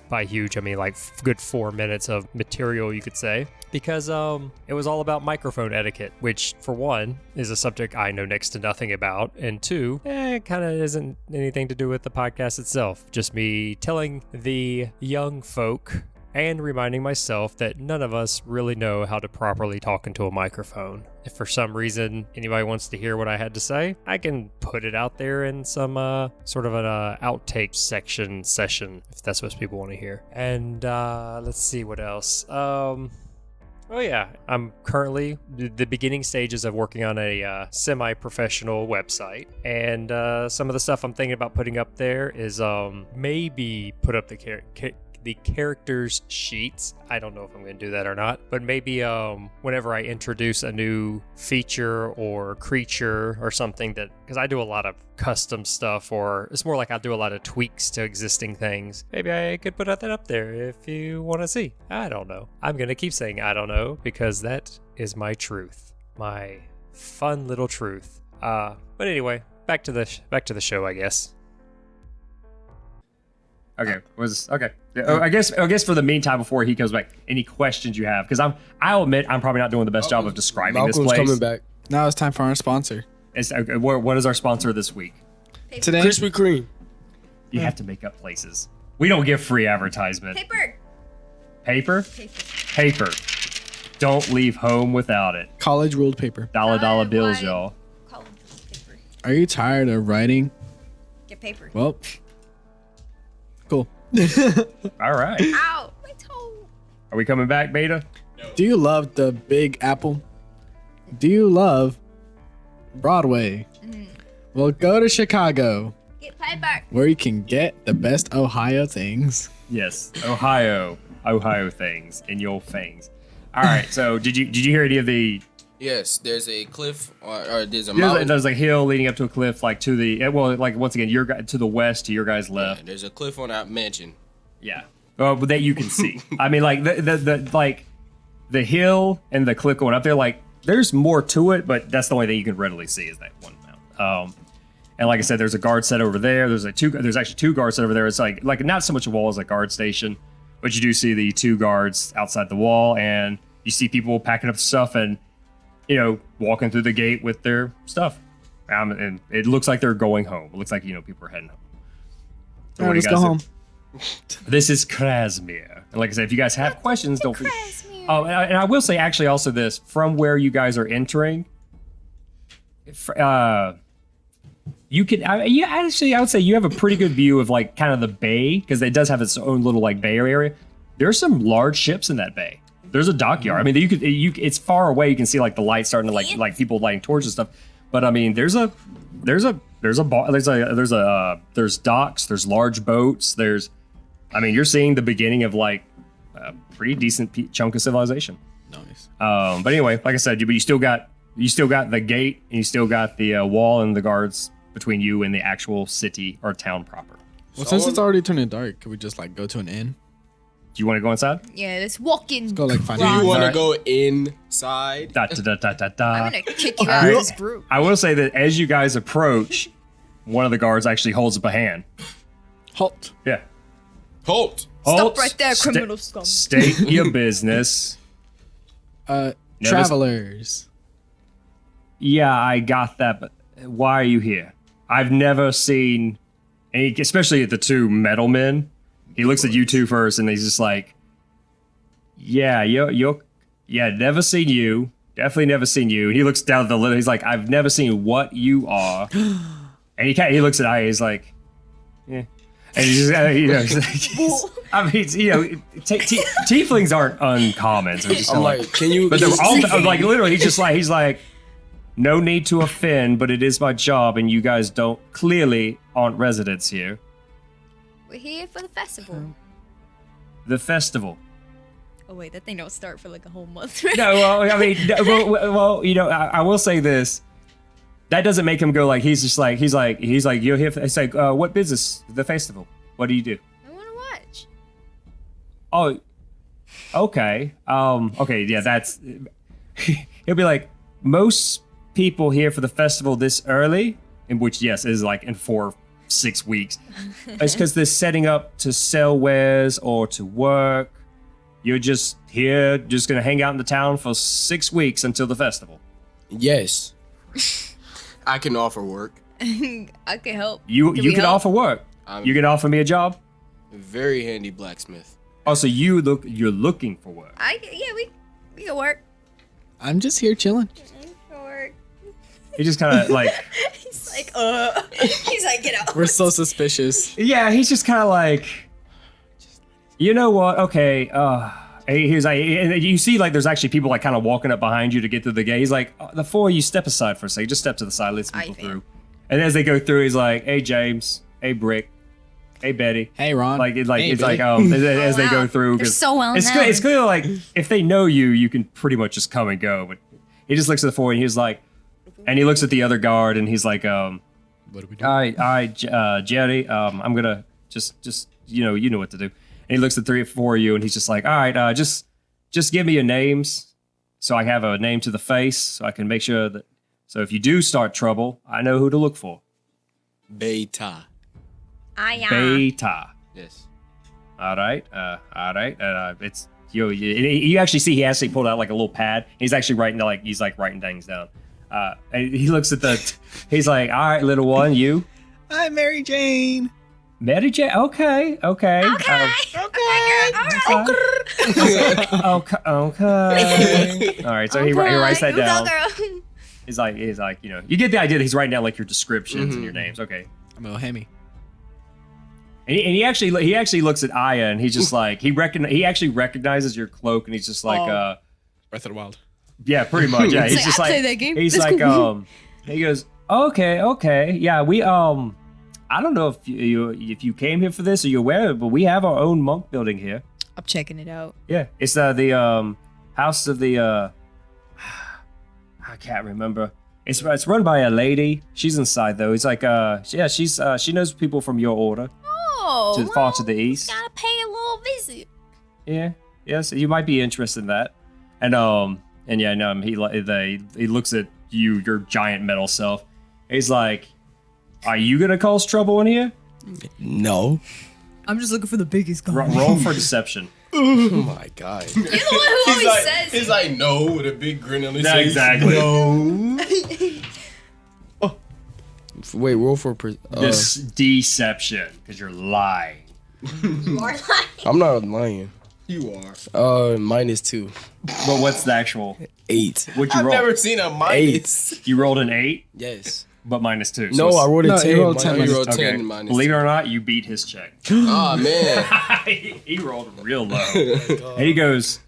by huge, I mean like good 4 minutes of material, you could say, because it was all about microphone etiquette, which for one is a subject I know next to nothing about, and two, it kind of isn't anything to do with the podcast itself. Just me telling the young folk and reminding myself that none of us really know how to properly talk into a microphone. If for some reason anybody wants to hear what I had to say, I can put it out there in some sort of an outtake session, if that's what people want to hear. And let's see what else. Oh yeah, I'm currently the beginning stages of working on a semi-professional website, and some of the stuff I'm thinking about putting up there is maybe put up the characters sheets. I don't know if I'm going to do that or not, but maybe whenever I introduce a new feature or creature or something, that because I do a lot of custom stuff, or it's more like I do a lot of tweaks to existing things, maybe I could put that up there if you want to see. I don't know. I'm going to keep saying I don't know because that is my truth, my fun little truth. But anyway, back to the show, I guess. Okay. I guess for the meantime, before he comes back, any questions you have? Because I'll admit I'm probably not doing the best job of describing this place. coming back. Now it's time for our sponsor. Okay, what is our sponsor this week? Today, Krispy Kreme. You have to make up places. We don't give free advertisement. Paper. Paper. Don't leave home without it. college ruled paper. Dollar bills, Why? y'all. College paper. Are you tired of writing? Get paper. Well, cool. All right. Ow, my toe. Are we coming back, Beta? Do you love the Big Apple? Do you love Broadway? Well, go to Chicago, Get paper. where you can get the best Ohio things. Yes. Ohio things in your fangs. All right. So did you hear any of the? Yes, there's a cliff or there's a mountain. There's a hill leading up to a cliff, like to the like once again to the west, to your guys' left. Yeah, there's a cliff on that mansion. Yeah. But that you can see. I mean, like the hill and the cliff going up there, like there's more to it, but that's the only thing you can readily see is that one mountain. And like I said, there's a guard set over there. There's actually two guards set over there. It's like not so much a wall as a guard station, but you do see the two guards outside the wall, and you see people packing up stuff and walking through the gate with their stuff. And it looks like they're going home. It looks like people are heading home. So All right, let's go home. This is Crasmere. And like I said, if you guys have questions, don't forget. Oh, and I will say actually also this, from where you guys are entering, you can, I would say you have a pretty good view of like kind of the bay, because it does have its own little like bay area. There's some large ships in that bay. There's a dockyard. I mean, it's far away. You can see like the lights starting to like people lighting torches and stuff. But I mean, there's docks. There's large boats. You're seeing the beginning of like a pretty decent chunk of civilization. Nice. But anyway, like I said, but you still got the gate, and you still got the wall and the guards between you and the actual city or town proper. Well, since it's already turning dark, could we just like go to an inn? Do you want to go inside? Yeah, let's walk in. Let's go like find Do you a want to Alright. go inside? Da, da, da, da, da, da. I'm gonna kick you out of this group. I will say that as you guys approach, one of the guards actually holds up a hand. halt. Yeah. Halt! Stop right there, criminal scum. State your business. Travelers. Yeah, I got that, but why are you here? I've never seen any, especially the two metal men. He looks at you two first, and he's just like, "Yeah, never seen you. Definitely never seen you." And he looks down at the list. He's like, "I've never seen what you are." And he looks at I. He's like, "Yeah." And he's just, he's like, I mean, tieflings aren't uncommon. So just I'm like, can you? but they're all like literally. He's like, "No need to offend, but it is my job, and you guys aren't residents here." We're here for the festival. The festival. Oh wait, that thing don't start for like a whole month. No, well, I mean, well, you know, I will say this. That doesn't make him go like he's like you're here. It's like what business? The festival. What do you do? I want to watch. Oh, okay. Okay, yeah, that's. He'll be like most people here for the festival this early, in which yes is like in 4-6 weeks. It's because they're setting up to sell wares or to work. You're just here, just gonna hang out in the town for 6 weeks until the festival. Yes. I can offer work. I can help. You Can we can help? offer work. You can offer me a job. Very handy blacksmith. Oh, so you're looking for work. We can work. I'm just here chilling. We can work. He just kind of like, He's like, he's like, get out. We're so suspicious. yeah, he's just kind of like, you know what? Okay, he's like, and you see like there's actually people like kind of walking up behind you to get through the gate. He's like, the four of you step aside for a second. Just step to the side, let people through. And as they go through, he's like, hey James, hey Brick, hey Betty. Hey Ron. Like it's like Hey, it's Billy. like as they go through. They're 'cause so well it's known. It's clear like if they know you, you can pretty much just come and go. But he just looks at the four and he's like, and he looks at the other guard and he's like, What do we do? all right, Jerry, I'm gonna just you know what to do. And he looks at 3 or 4 of you and he's just like, all right, just give me your names so I have a name to the face so I can make sure that. So if you do start trouble, I know who to look for. Beta. Beta. Yes. All right. It's you actually see he actually pulled out like a little pad. He's actually writing things down. And he looks at he's like, all right, little one, you. I'm Mary Jane. Mary Jane. Okay. Okay. Okay. All right. So he writes that down. Girl. He's like, you know, you get the idea that he's writing down like your descriptions and your names. Okay. I'm a Hemi. And he actually looks at Aya and he's just like he actually recognizes your cloak and he's just like Breath of the Wild. yeah, pretty much. Yeah, he's like, just I like play that game. he's That's like cool. he goes, okay. Yeah, we I don't know if you came here for this or you're aware, but we have our own monk building here. I'm checking it out. Yeah, it's the house of the I can't remember. It's run by a lady. She's inside though. It's like she knows people from your order. Oh, Far to the east. gotta pay a little visit. Yeah. Yes, you might be interested in that. And yeah, no, he looks at you, your giant metal self. He's like, "Are you gonna cause trouble in here?" No. I'm just looking for the biggest guy. Roll for deception. Oh my god. You're the one who always says He's it. like, no, with a big grin on his No, face. exactly. No. Wait, roll for This deception, because you're lying. You are lying. I'm not lying. You are. -2. But what's the actual? 8. What'd you I've roll? never seen a minus. You rolled an 8, Yes. but -2. No, I rolled a No, 10. you rolled 10 You minus- rolled 10 Okay. minus. Believe it or not, you beat his check. Oh, man. He rolled real low. And he goes,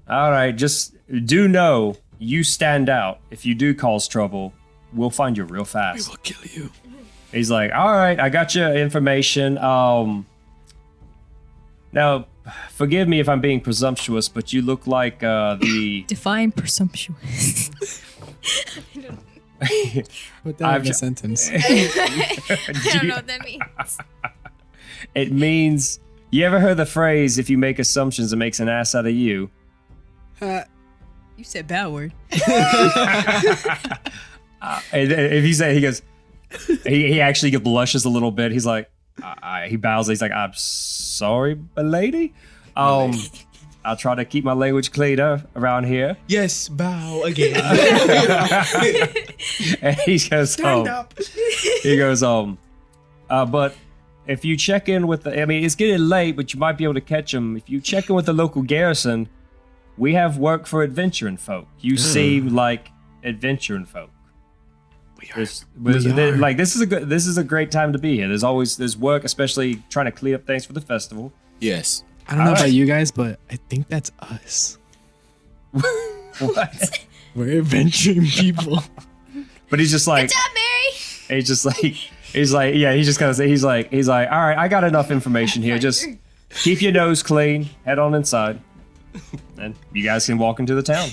all right, just do know you stand out. If you do cause trouble, we'll find you real fast. We'll kill you. He's like, all right, I got your information. Now, forgive me if I'm being presumptuous, but you look like the... Define presumptuous. Put that I've in a ju- sentence. I don't know what that means. It means, you ever heard the phrase, if you make assumptions, it makes an ass out of you? You said bad word. And if he say, he goes, he actually blushes a little bit. He's like, he bows. He's like, I'm sorry, lady. I'll try to keep my language cleaner around here. Yes, bow again. And he goes, Stand up. he goes, but if you check in with the, I mean, it's getting late, but you might be able to catch him. If you check in with the local garrison, we have work for adventuring folk. You seem like adventuring folk. Like this is a great time to be here. There's work, especially trying to clean up things for the festival. Yes. I don't know All about right. you guys, but I think that's us. What? We're adventuring people. But he's just like, Good job, Mary. he's just like, yeah. He's just gonna say, he's like, all right, I got enough information here. Just keep your nose clean. Head on inside. And you guys can walk into the town.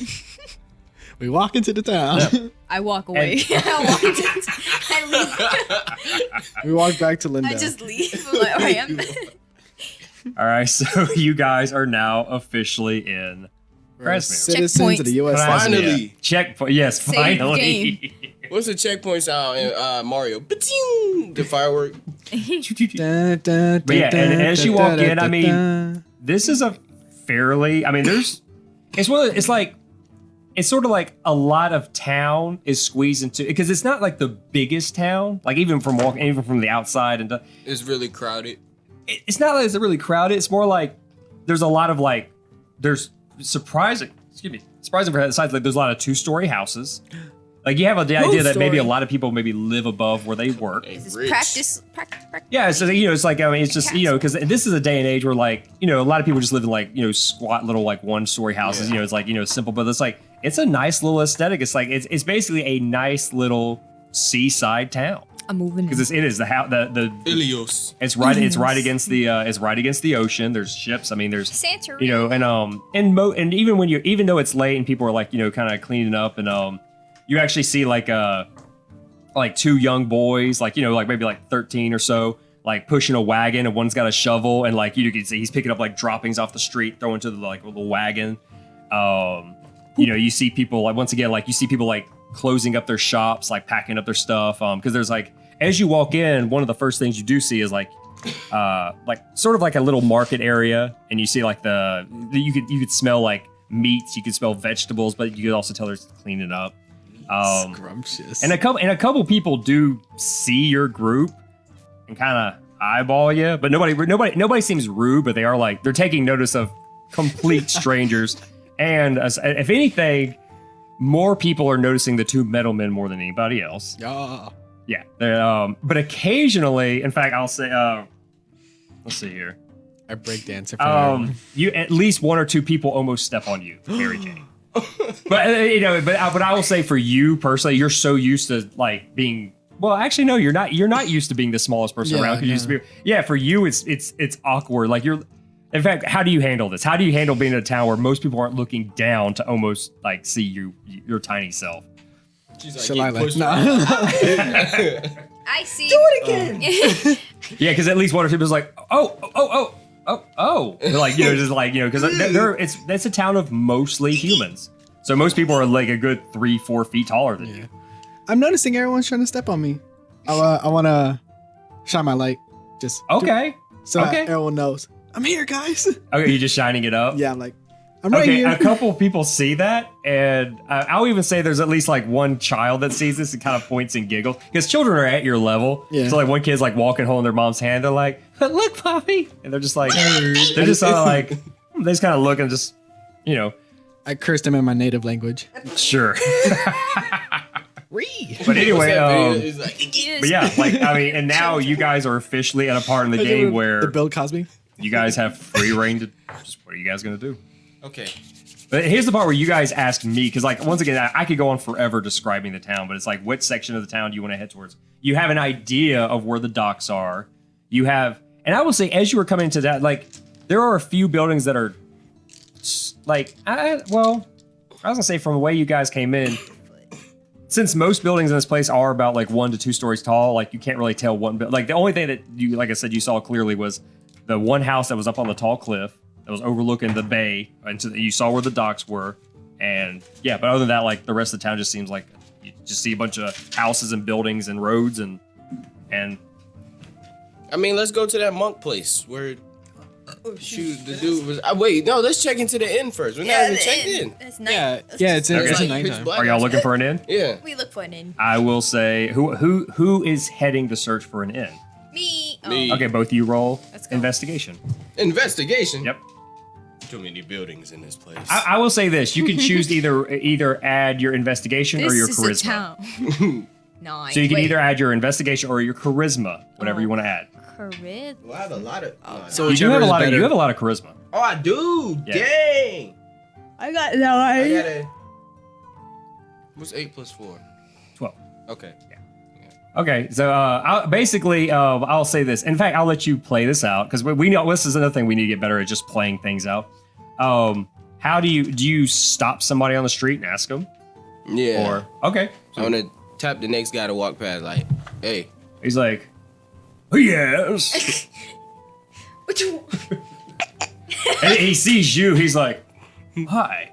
We walk into the town. I walk away. I leave. We walk back to Linda. I just leave. I'm like, all right, I'm All right, so you guys are now officially in Crasmere. Citizens Checkpoint. of the U.S. Crasmere. Finally. Checkpoint. Yes, Save finally. What's the checkpoint sound in Mario? Ba-ting! The firework. But yeah, and as you walk in, I mean, this is a fairly. I mean, it's sort of like a lot of town is squeezed into because it's not like the biggest town. Like even from the outside and It's really crowded. it's not like it's really crowded. It's more like there's a lot of there's surprising for the size. Like there's a lot of 2-story houses. Like you have the idea that maybe a lot of people maybe live above where they work. This is practice. Yeah, so it's like it's just because this is a day and age where a lot of people just live in squat little 1-story houses. Yeah. It's simple, but it's a nice little aesthetic. It's it's basically a nice little seaside town I'm moving. because it is the house the Ilios. it's right against the ocean. There's ships. I mean there's Santorini. and even though it's late and people are kind of cleaning up and you actually see 2 young boys maybe 13 or so pushing a wagon and one's got a shovel and you can see he's picking up droppings off the street throwing to the wagon. You see people you see people closing up their shops, packing up their stuff because there's as you walk in, one of the first things you do see is sort of a little market area, and you see you could smell meats, you could smell vegetables, but you could also tell there's cleaning up. Scrumptious. And a couple people do see your group and kind of eyeball you, but nobody seems rude, but they are they're taking notice of complete strangers. And if anything, more people are noticing the 2 metalmen more than anybody else. Yeah. But occasionally, in fact, I'll say, let's see here. I breakdancer for You at least 1 or 2 people almost step on you, Mary Jane. But I will say for you personally, you're so used to being. Well, actually, no, you're not. You're not used to being the smallest person around. 'Cause you used to be. For you, it's awkward. In fact, how do you handle this? How do you handle being in a town where most people aren't looking down to almost see your tiny self? She's Shall I pushed no. I see. Do it again. Yeah, because at least 1 or 2 people's oh. Because it's a town of mostly humans. So most people are a good 3-4 feet taller than you. I'm noticing everyone's trying to step on me. I want to shine my light. Just Okay. so Okay. everyone knows. I'm here, guys. Okay, you're just shining it up? Yeah, I'm right Okay, here. a couple people see that, and I'll even say there's at least 1 child that sees this and kind of points and giggles because children are at your level. Yeah. So 1 kid's walking, holding their mom's hand. They're like, "Look, Poppy," and they're just they're just sort of they just kind of look and just, I cursed him in my native language. sure. But anyway, but yeah, and now you guys are officially at a part in the game The where Bill Cosby. you guys have free reign to just what are you guys gonna do? Okay. But here's the part where you guys ask me, because once again, I could go on forever describing the town, but it's what section of the town do you want to head towards? You have an idea of where the docks are. You have, and I will say, as you were coming into that, there are a few buildings that are, I was gonna say from the way you guys came in, since most buildings in this place are about 1 to 2 stories tall, you can't really tell one, the only thing that you, like I said, you saw clearly was the one house that was up on the tall cliff that was overlooking the bay, and you saw where the docks were, and yeah. But other than that, the rest of the town just seems like you just see a bunch of houses and buildings and roads and. I mean, let's go to that monk place where. Shoot, the dude was. Wait, no, let's check into the inn first. We're not even checked in. It's night. It's Okay. it's Like, a pitch nighttime. black Are y'all outside. looking for an inn? Yeah. We look for an inn. I will say who is heading to search for an inn. Me. Oh. Me. Okay, both of you roll Let's go. investigation. Investigation. Yep. Too many buildings in this place. I will say this: you can choose to either add your investigation This or your is charisma. a town. Nine. So you can Wait. either add your investigation or your charisma, whatever you want to add. Charisma. Well, I have a lot of. So You do have whichever a is lot of better. you have a lot of charisma. oh, I do. Yeah. Dang. I got I nine. got a. What's 8 plus 4? 12. Okay. Okay, so I'll say this. In fact, I'll let you play this out because we know this is another thing we need to get better at, just playing things out. How do you stop somebody on the street and ask them? Yeah. Or okay, I want to tap the next guy to walk past. Like, hey. he's like, yes. What you? And he sees you. He's like, hi.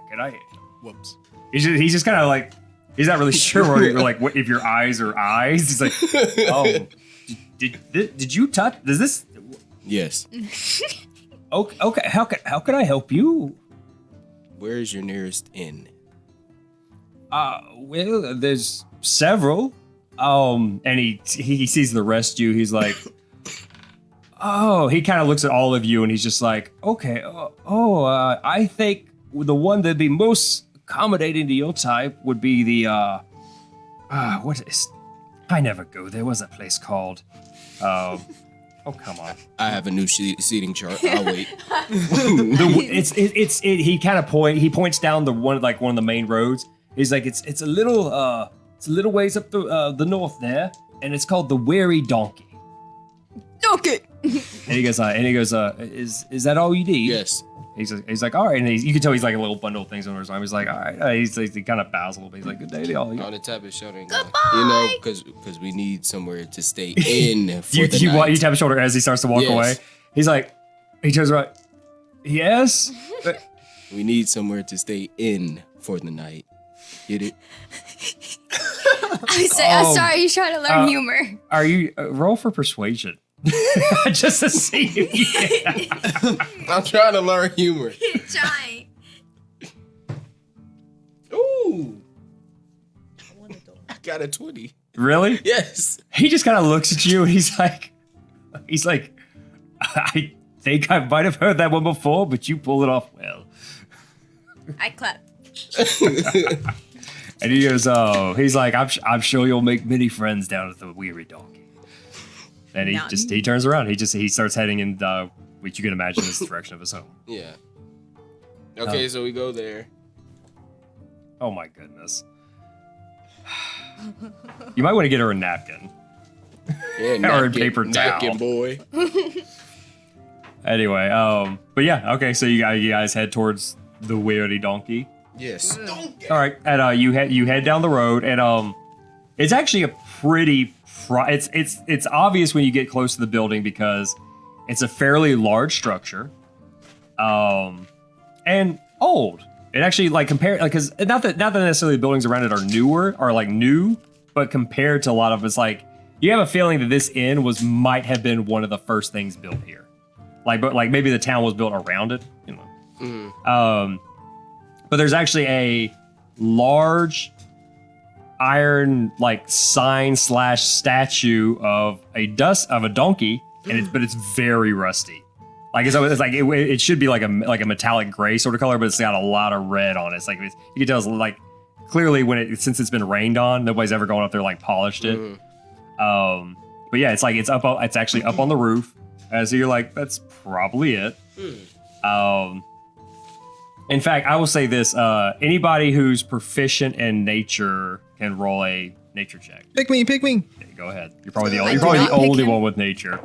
Can I? Whoops. He's just kind of like, he's not really sure where like what, if your eyes are eyes. He's like, oh, did you touch? Does this? Yes. Okay. How can I help you? Where is your nearest inn? Well, there's several. And he sees the rest of you. He's like, oh, he kind of looks at all of you and he's just like, okay. I think the one that'd be most accommodating to your type would be the what is? I never go there. What's that place called? Oh, come on. I have a new seating chart. I'll wait. He kind of points down one of the main roads. He's like, it's a little ways up the north there, and it's called the Weary Donkey. Donkey. And he goes, is that all you need? Yes. He's like, all right, and you can tell he's like a little bundle of things under his arm. He's like, all right. He kind of bows a little bit. He's like, good day to all. On the tap his shoulder and go, Goodbye. you know, because we need somewhere to stay in for the night. You tap his shoulder as he starts to walk Yes. away. He's like, he turns around. Yes. We need somewhere to stay in for the night. Get it? I'm sorry, you're trying to learn humor. Are you roll for persuasion? Just to see if you can. I'm trying to learn humor. Trying. Ooh. I got a 20. Really? Yes. He just kind of looks at you and he's like, I think I might have heard that one before, but you pull it off well. I clap. And he goes, oh, he's like, I'm sure you'll make many friends down at the Weary Donkey. And he turns around. He starts heading in what you can imagine is the direction of his home. Yeah. Okay, so we go there. Oh my goodness. You might want to get her a napkin. Yeah, Or a paper napkin towel. boy. Anyway, but yeah, okay, so you guys head towards the Weary Donkey. Yes. All right, and you head down the road, and it's actually a pretty. It's obvious when you get close to the building because it's a fairly large structure, and old. It actually because not that necessarily the buildings around it are new, but compared to a lot of it's like you have a feeling that this inn might have been one of the first things built here, but maybe the town was built around it, you know. Mm. But there's actually a large iron sign / statue of a donkey, and it's very rusty. It should be like a metallic gray sort of color, but it's got a lot of red on it. It's like you can tell it's clearly since it's been rained on, nobody's ever gone up there polished it. Mm. But yeah, it's actually up on the roof. So you're like, that's probably it. In fact, I will say this: anybody who's proficient in nature can roll a nature check. Pick me. Okay, go ahead. You're probably the I you're do probably not the pick only him. one with nature.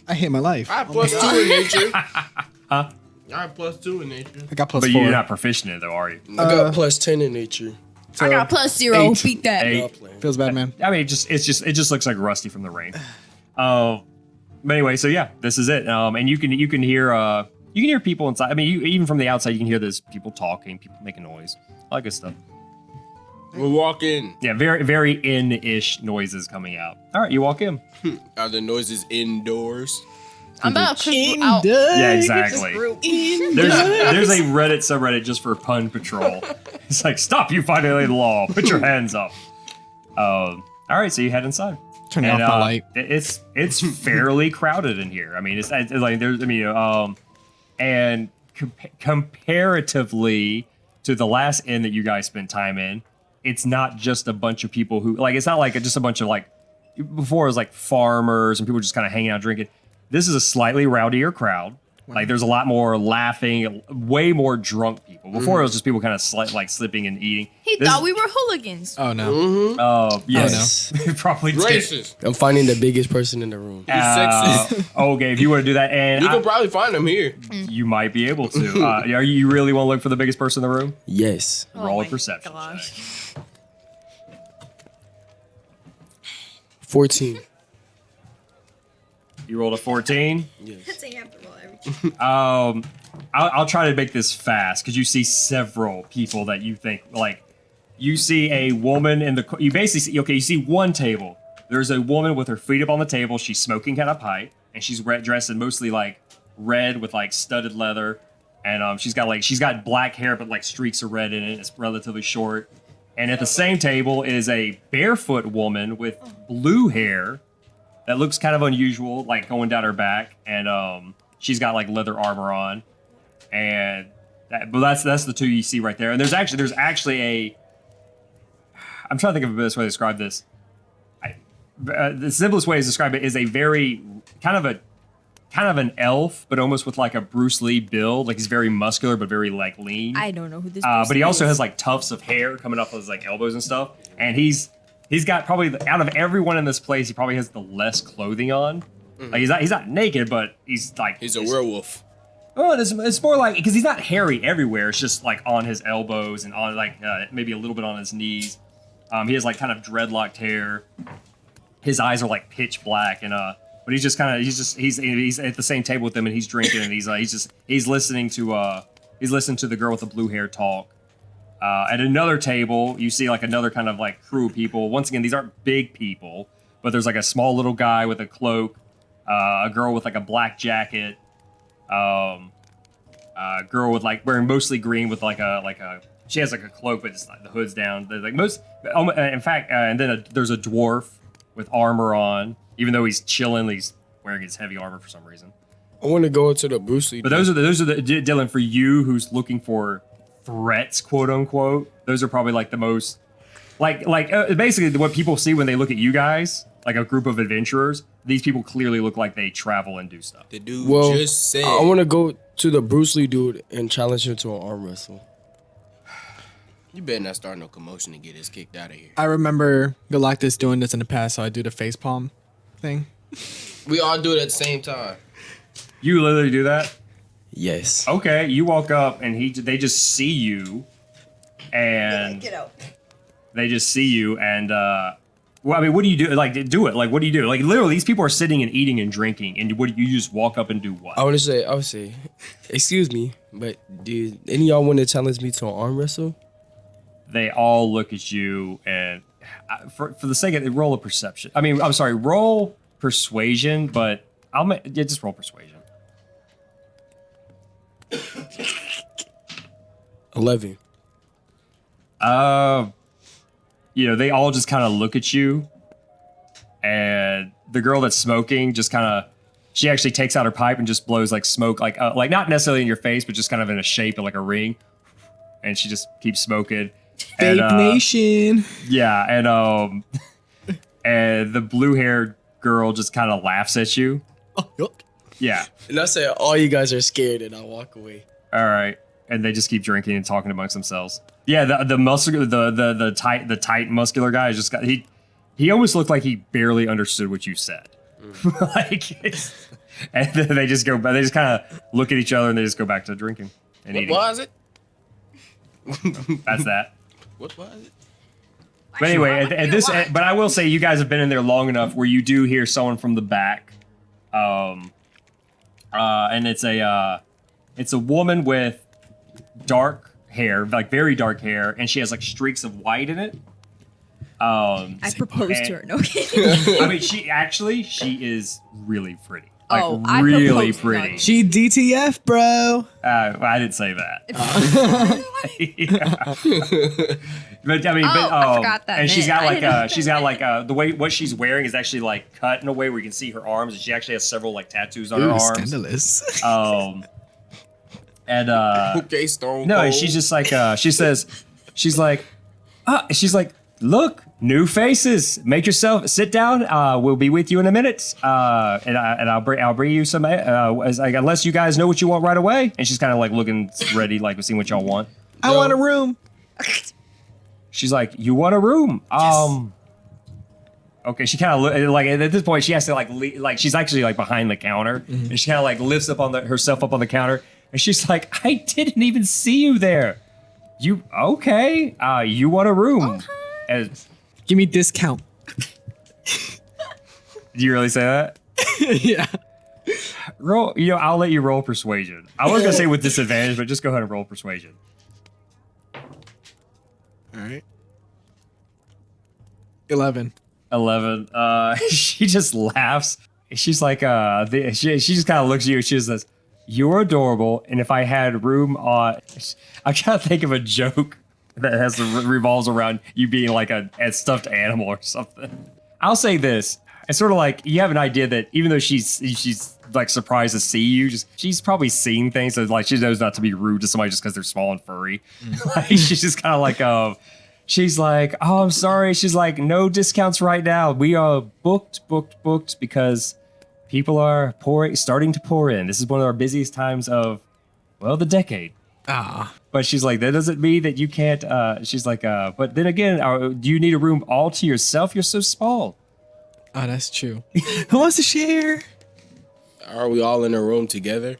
I hate my life. I have +2 in nature. Huh? I have +2 in nature. I got plus But 4. you're not proficient in it, though, are you? I got +10 in nature. I got +0. 8. Beat that. Eight. Not playing. Feels bad, man. I mean, it just looks like rusty from the rain. But anyway, so yeah, this is it. And you can hear people inside. I mean, even from the outside, you can hear there's people talking, people making noise, all that good stuff. We'll walk in. Yeah, very very in-ish noises coming out. All right, you walk in. Are the noises indoors? I'm about to out. Yeah, exactly. Group. There's a Reddit subreddit just for pun patrol. It's like, stop you violating the law. Put your hands up. All right, so you head inside. Turning off my light. It's fairly crowded in here. I mean, it's like there's and comparatively to the last inn that you guys spent time in, it's not just a bunch of people who it's not just a bunch of before it was farmers and people just kind of hanging out drinking. This is a slightly rowdier crowd. Like there's a lot more laughing, way more drunk people. Before it was just people kind of slipping and eating. He thought we were hooligans. Oh no. Oh yes, probably did. Racist. I'm finding the biggest person in the room. sexist. Okay, if you want to do that, and You can probably find him here. you might be able to. Are you really want to look for the biggest person in the room? Yes. Roll a my perception gosh. 14. You rolled a 14. That's a have to roll every I'll try to make this fast because you see several people that you think like. You see a woman in the. You basically see. Okay, you see one table. There's a woman with her feet up on the table. She's smoking kind of pipe, and she's dressed in mostly like red with like studded leather, and she's got black hair but like streaks of red in it. It's relatively short. And at the same table is a barefoot woman with blue hair that looks kind of unusual, like going down her back, and she's got like leather armor on, and that's the two you see right there. And there's actually a. I'm trying to think of the best way to describe this. The simplest way to describe it is a very kind of an elf, but almost with like a Bruce Lee build. Like he's very muscular, but very like lean. I don't know who this But he also is. has like tufts of hair coming off of his like elbows and stuff. And he's got probably out of everyone in this place, he probably has the less clothing on. Like he's not naked, but he's like He's a werewolf. Oh, it's more like because he's not hairy everywhere. It's just like on his elbows and on like maybe a little bit on his knees. He has like kind of dreadlocked hair. His eyes are like pitch black, and but he's he's at the same table with them, and he's drinking, and he's listening to the girl with the blue hair talk. At another table, you see like another kind of like crew of people. Once again, these aren't big people, but there's like a small little guy with a cloak, a girl with like a black jacket, a girl with like wearing mostly green with like a. She has like a cloak, but it's like the hood's down. There's like most, in fact, and then there's a dwarf with armor on. Even though he's chilling, he's wearing his heavy armor for some reason. I want to go into the Bruce Lee. But those are the Dylan, for you who's looking for threats, quote unquote. Those are probably like the most, like basically what people see when they look at you guys, like a group of adventurers. These people clearly look like they travel and do stuff. The dude Well, just said. I want to go to the Bruce Lee dude and challenge him to an arm wrestle. You better not start no commotion to get us kicked out of here. I remember Galactus doing this in the past, so I do the facepalm thing. We all do it at the same time. You literally do that? Yes. Okay, you walk up and they just see you, and Get out. they just see you, and well, I mean, what do you do? Like, do it. Like, what do you do? Like, literally, these people are sitting and eating and drinking, and what do you just walk up and do what? I would say, excuse me, but do any of y'all want to challenge me to an arm wrestle? They all look at you, and for the sake of it, roll a perception. I mean, I'm sorry, roll persuasion, but just roll persuasion. 11. They all just kind of look at you, and the girl that's smoking just kind of, she actually takes out her pipe and just blows like smoke, like not necessarily in your face, but just kind of in a shape of like a ring, and she just keeps smoking. Fake Nation. Yeah, and and the blue-haired girl just kind of laughs at you. Oh, yuck. Yeah. And I say, all you guys are scared, and I walk away. All right, and they just keep drinking and talking amongst themselves. Yeah, the tight muscular guy just got he almost looked like he barely understood what you said. And then they just kind of look at each other and they just go back to drinking and What eating. was it? That's that. What was it? But anyway, but I will say you guys have been in there long enough where you do hear someone from the back, and it's a woman with dark hair, like very dark hair, and she has like streaks of white in it. I proposed to her. No kidding. I mean, she is really pretty. Like, Oh, I really proposed- pretty. no. She DTF, bro. I didn't say that. But I mean, I forgot that and she's meant. got I like didn't know what she's that got like the way what she's wearing is actually like cut in a way where you can see her arms, and she actually has several like tattoos on her Ooh, arms. scandalous. And Okay, Stone no, Cold. she's just like she's like, look, New faces. Make yourself sit down. We'll be with you in a minute. And I'll bring you some. Unless you guys know what you want right away. And she's kind of like looking ready, like seeing what y'all want. I want a room. She's like, you want a room? Okay. She kind of like at this point she has to like she's actually like behind the counter, and she kind of like lifts up on herself up on the counter, and she's like, I didn't even see you there. You okay? You want a room? Give me discount. Do you really say that? Yeah. Roll. I'll let you roll persuasion. I was gonna say with disadvantage, but just go ahead and roll persuasion. All right. 11. 11. She just laughs. She's like, she just kind of looks at you. She says, "You're adorable, and if I had room on," I'm trying to think of a joke that revolves around you being like a stuffed animal or something. I'll say this: it's sort of like you have an idea that even though she's like surprised to see you, she's probably seen things, so like she knows not to be rude to somebody just because they're small and furry. Like she's just kind of like, she's like, oh, I'm sorry. She's like, no discounts right now. We are booked because people are starting to pour in. This is one of our busiest times of, well, the decade. But she's like, that doesn't mean that you can't. She's like, but then again, do you need a room all to yourself? You're so small. Oh, that's true. Who wants to share? Are we all in a room together?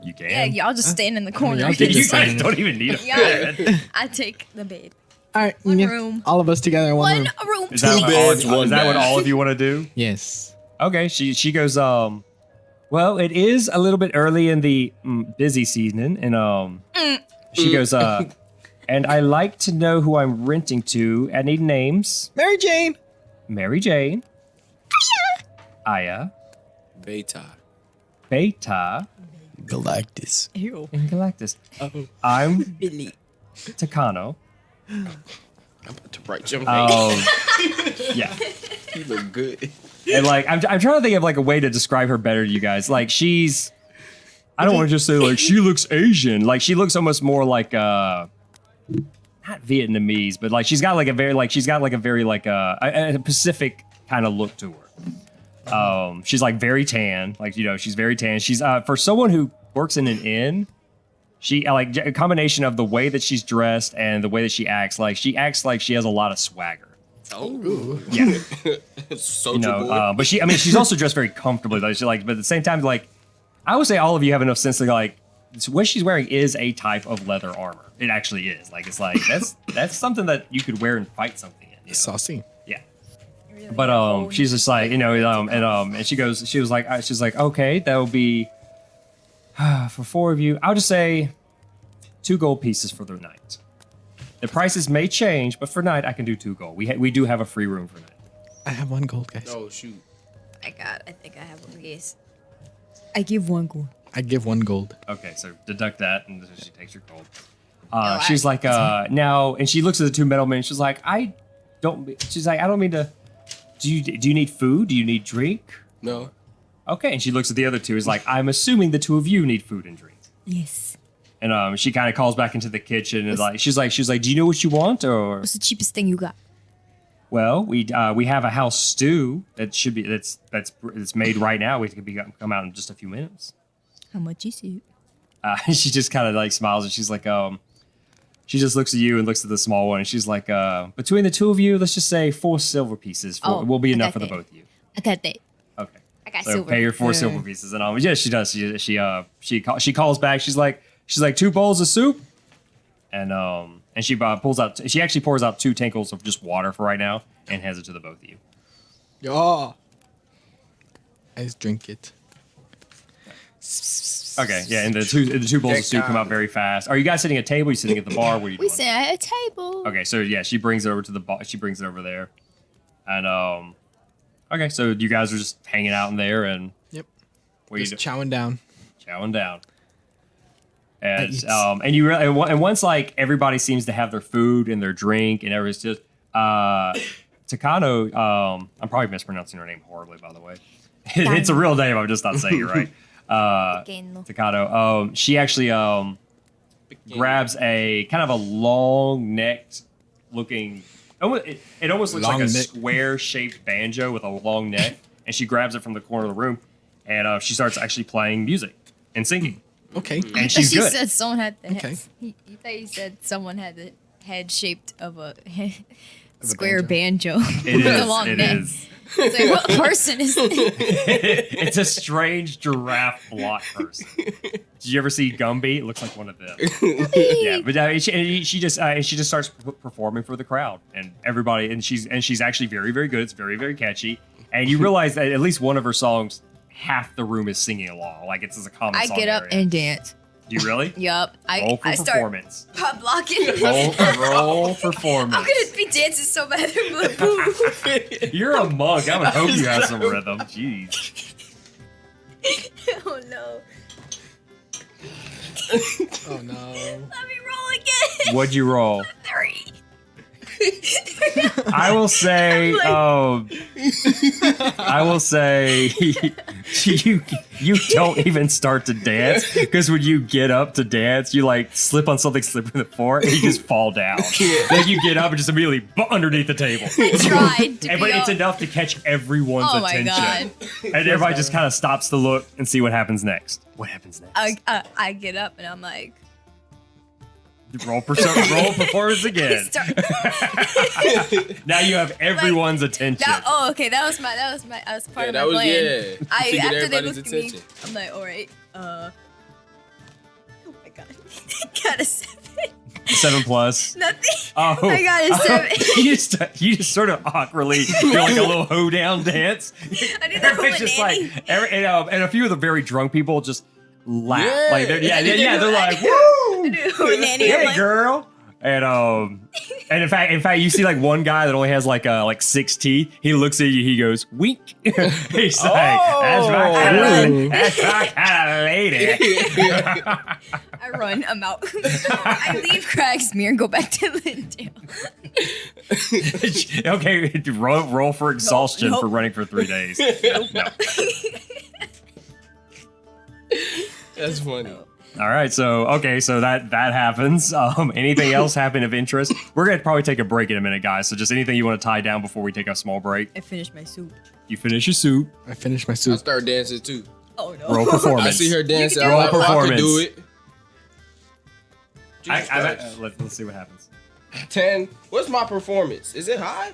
You can. Yeah, y'all just stand in the corner. y'all can You just guys don't even need a Yeah. bed. I take the bed. All right. One yeah, room. All of us together in one room. Room. Is that, beds, is one that what bath. all of you want to do? Yes. Okay, she goes, well, it is a little bit early in the busy season, and she goes, and I like to know who I'm renting to. I need names. Mary Jane. Mary Jane. Aya. Beta. Beta. Galactus. And Galactus. I'm Billy. Takano. I'm about to write your name. Yeah. You look good. And like I'm trying to think of like a way to describe her better to you guys. Like I don't want to just say like she looks Asian. Like she looks almost more like not Vietnamese, but like she's got like a very a Pacific kind of look to her. She's like very tan. Like she's very tan. She's for someone who works in an inn. She like a combination of the way that she's dressed and the way that she acts. Like she acts like she has a lot of swagger. Oh, Yeah. Soldier boy. But she's also dressed very comfortably. Like, but at the same time, like, I would say all of you have enough sense to like, what she's wearing is a type of leather armor. It actually is. Like, it's like that's something that you could wear and fight something in. Saucy. Yeah. But she's just like and she was like, okay, that will be for 4 of you. I'll just say 2 gold pieces for the night. The prices may change, but for night I can do 2 gold. We do have a free room for night. I have 1 gold, guys. Oh shoot. I think I have one piece. I give 1 gold. I give 1 gold. Okay, so deduct that, and she takes your gold. I- She's like, now, and she looks at the 2 middlemen. She's like, I don't mean to. Do you need food? Do you need drink? No. Okay, and she looks at the other 2. Is like, I'm assuming the 2 of you need food and drink. Yes. And she kind of calls back into the kitchen and she's like, do you know what you want? Or What's the cheapest thing you got? well, we have a house stew that should be that's made right now. We can come out in just a few minutes. How much is it? She just kind of like smiles and she's like, she just looks at you and looks at the small one and she's like, between the 2 of you, let's just say 4 silver pieces. Will be enough for the both of you. I got that. Okay. I got So silver. pay her 4 silver pieces and yeah, she does. She calls back. She's like 2 bowls of soup, and she pulls out. She actually pours out 2 tankles of just water for right now and hands it to the both of you. Oh. I just drink it. Okay, yeah, and the two bowls of soup come out very fast. Are you guys sitting at a table? Are you sitting at the bar? What are you We doing? sit at a table. Okay, so yeah, she brings it over to the bar. She brings it over there, and okay, so you guys are just hanging out in there, and Yep. what are you Just doing? chowing down. Chowing down. Eats. And you really, and once like everybody seems to have their food and their drink and everything's just Takano, I'm probably mispronouncing her name horribly, by the way. It's a real name, I'm just not saying it right. Takano. She actually grabs a kind of a long necked looking, It almost looks Long like a neck. square-shaped banjo with a long neck, and she grabs it from the corner of the room, and she starts actually playing music and singing, Okay. and she's She good. said someone had the Okay. head. You thought he said someone had the head shaped of a square banjo, It with a is. long It neck. is. It's like, what person is this? It's a strange giraffe block person. Did you ever see Gumby? It looks like one of them. Yeah, but she just starts performing for the crowd and everybody, and she's actually very, very good. It's very, very catchy, and you realize that at least one of her songs, half the room is singing along, like it's a common I song get up area. and dance. Do you really? Yup. Roll for I start performance. pop blocking. Roll performance. I'm gonna be dancing so bad. I'm like, boom. You're a monk. I would hope you have some rhythm. Jeez. Oh no. Oh no. Let me roll again. What'd you roll? 3. I will say, you don't even start to dance because when you get up to dance, you like slip on something slippery on the floor and you just fall down. Then you get up and just immediately underneath the table. Tried to But be it's up. enough to catch everyone's Oh my attention. god. And everybody just kind of stops to look and see what happens next. What happens next? I get up and I'm like, Roll performance again. start. Now you have everyone's attention. Okay, that was part of that my was, plan. yeah. To get After they everybody's looked at me, attention. I'm like, all right, oh my god, got a 7. 7 plus. Nothing. Oh, I got a 7. you just sort of awkwardly do like a little hoedown dance. I did the Everybody's just like, hootenanny. and a few of the very drunk people just laugh. Yeah. Like, they're like, I woo, do hootenanny. I'm hey like, girl. And in fact, you see like one guy that only has like 6 teeth. He looks at you, he goes, wink. He's like, that's my kind of lady. I run. I'm out. I leave Crasmere and go back to Lindale. Okay, roll for exhaustion Nope. for running for 3 days. No. That's funny. All right, so that happens. Anything else happen of interest? We're gonna probably take a break in a minute, guys. So just anything you want to tie down before we take a small break. I finished my soup. You finish your soup. I finished my I soup. start dancing too. Oh no. Roll performance. I see her dancing. do I'm it. like, oh, I Performance. can do it. Jesus I, Christ. let's see what happens. 10. What's my performance? Is it high?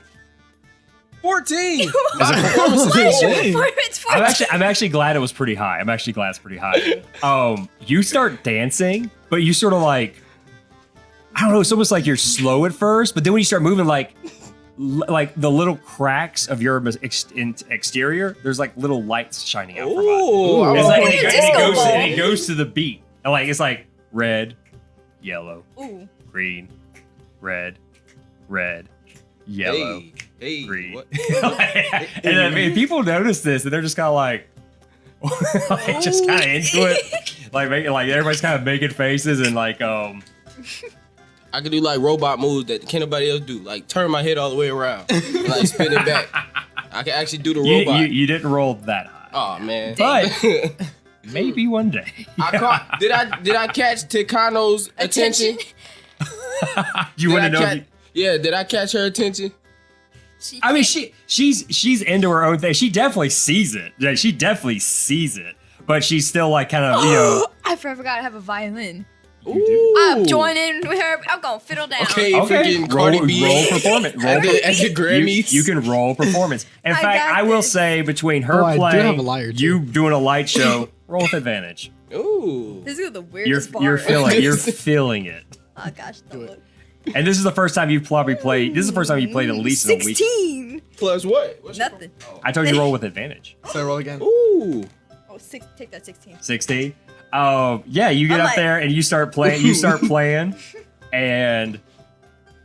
14. It's 14. I'm actually glad it was pretty high. I'm actually glad it's pretty high. You start dancing, but you sort of like, I don't know. It's almost like you're slow at first, but then when you start moving, like the little cracks of your exterior, there's like little lights shining out from it. Ooh, It's like, Like a disco ball. and it goes to the beat. And like it's like red, yellow, Ooh. green, red, yellow, hey, green. what? And I mean, people notice this, and they're just kind of like just kind of into it, like everybody's kind of making faces and like I can do like robot moves that can't nobody else do. Like turn my head all the way around, and, like spin it back. I can actually do the robot. you didn't roll that high, Oh man! but maybe one day. I caught. Did I catch Tikano's attention? You want to know? Yeah, did I catch her attention? I mean, she's into her own thing. She definitely sees it. Like, she definitely sees it, but she's still like kind of I forgot I have a violin. Ooh. I'm joining with her. I'm gonna fiddle down. Okay, Okay, freaking Cardi B. roll performance. At the Grammys. You can roll performance. In I fact, got I will this. say between her Oh, I do playing, have a liar, too. you doing a light show, roll with advantage. Ooh. This is the weirdest part. You're feeling it. Oh gosh, don't look. And this is the first time you've probably played. This is the first time you played at least in a week. 16. Plus what? What's your- Nothing. I told you to roll with advantage. So I roll again. Ooh. Oh, take that 16. 16. Yeah, you get I'm up like- there and you start playing. You start playing, and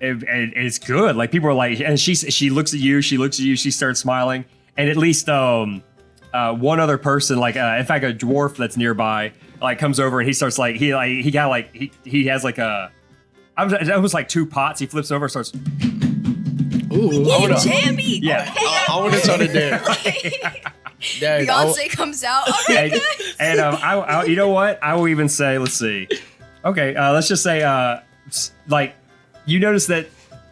it's good. Like people are like, and she looks at you. She looks at you. She starts smiling, and at least one other person, like in fact, a dwarf that's nearby, like comes over and he starts like he has like a. It's almost like 2 pots. He flips over, and starts. Ooh. Yeah, jammy. Yeah. I would have started there. Dad, Beyonce comes out. All right, and guys. and I you know what? I will even say, let's see. Okay, let's just say, like, you notice that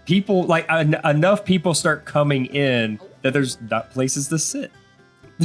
people like enough people start coming in that there's not places to sit.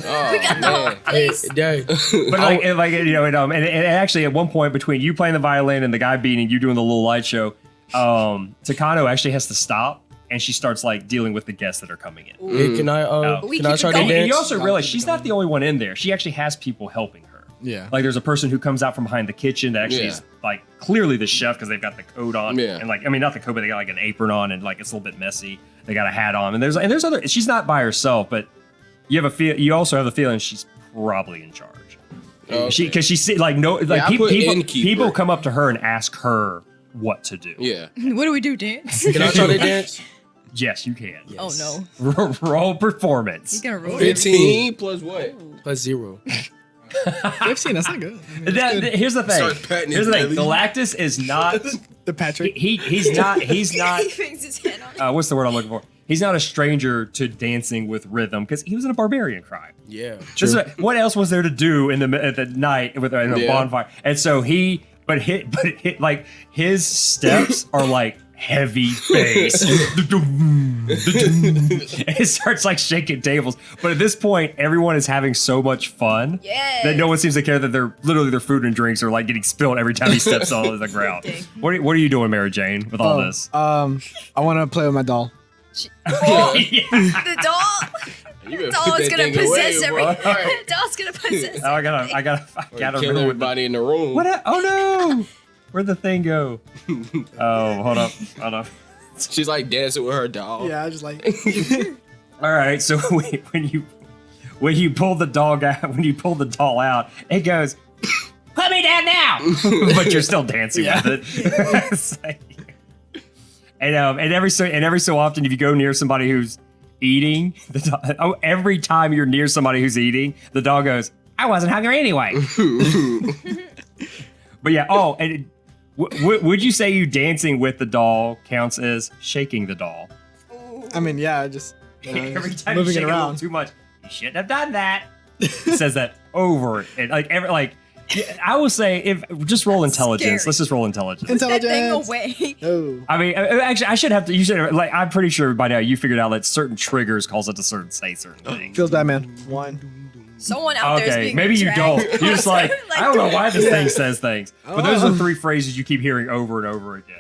Oh, We got the whole man. place. But and actually at one point between you playing the violin and the guy beating you doing the little light show, Takano actually has to stop and she starts like dealing with the guests that are coming in. Hey, can I We can I keep try it to going. And dance? you also realize she's not the only one in there. She actually has people helping her. Yeah. Like there's a person who comes out from behind the kitchen that actually Yeah. is like clearly the chef because they've got the coat on. Yeah. And like I mean not the coat, but they got like an apron on and like it's a little bit messy. They got a hat on. And there's other she's not by herself, but you also have the feeling she's probably in charge. Okay. Because she see like no like I put people innkeeper. come up to her and ask her what to do. Yeah. What do we do, dance? Can I try to dance? Yes, you can. Oh no. Roll performance. He's gonna roll. 15 plus what? Plus 0. 15, that's not good. I mean, Here's the thing. Start patting Here's the his thing. belly. Galactus is not. the Patrick. He's not. He bangs his head on it. What's the word I'm looking for? He's not a stranger to dancing with rhythm because he was in a barbarian crime. Yeah. This is what else was there to do at the night with in a Yeah. bonfire? And so like his steps are like heavy bass. It starts like shaking tables. But at this point, everyone is having so much fun Yes. that no one seems to care that their food and drinks are like getting spilled every time he steps on the ground. Dang. What are you doing, Mary Jane, with all this? I want to play with my doll. Oh, Yeah. the doll. You better Doll put is that gonna thing away, possess boy. everything. Doll's gonna possess. Oh, I gotta Kill remember everybody in the room. oh no! Where'd the thing go? Oh, hold up. She's like dancing with her doll. Yeah, I just like. All right, so when you pull the doll out, it goes, "Put me down now!" But you're still dancing with it. It's like- and every so often, if you go near somebody who's eating, every time you're near somebody who's eating, the dog goes, "I wasn't hungry anyway." But yeah. Oh, and would you say you dancing with the doll counts as shaking the doll? I mean, yeah, just Every time you moving shake it it a little around. too much, you shouldn't have done that. It says that over and I will say if just roll intelligence. scary. Let's just roll intelligence. That thing Intelligence. away. Oh. I mean, actually, I should have to. You should like. I'm pretty sure by now you figured out that certain triggers cause it to say certain things. Feels bad, man. 1. Someone out there is Okay, being maybe you dragged. don't. You're just like I don't know why this Yeah. thing says things, but those are the 3 phrases you keep hearing over and over again.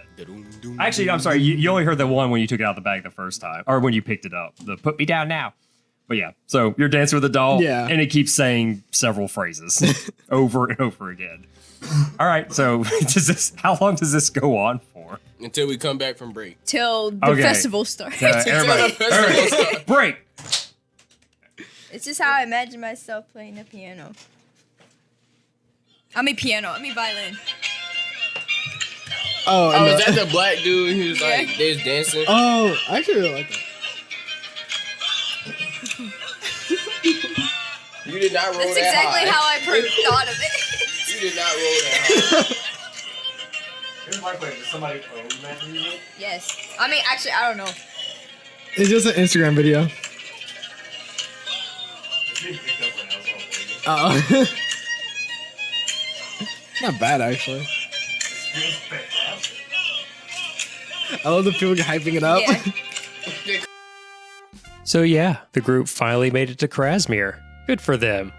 Actually, I'm sorry. You only heard the one when you took it out the bag the first time, or when you picked it up. The "put me down now." But yeah, so you're dancing with a doll, Yeah. and it keeps saying several phrases over and over again. All right, so how long does this go on for? Until we come back from break. Till the Okay. festival starts. Everybody, break. It's just how I imagine myself playing the piano. I mean violin. Oh, Oh, and is that the black dude who's like, Yeah. they was dancing? oh, I actually really like that. You did not roll That's that exactly high. how I thought of it. You did not roll that high. Here's my question: does somebody own that music? Yes. I mean, actually, I don't know. It's just an Instagram video. It's being picked up right now, so I'm waiting. Oh. Not bad, actually. It's fantastic. I love the people hyping it up. Yeah. So yeah, the group finally made it to Crasmere. Good for them.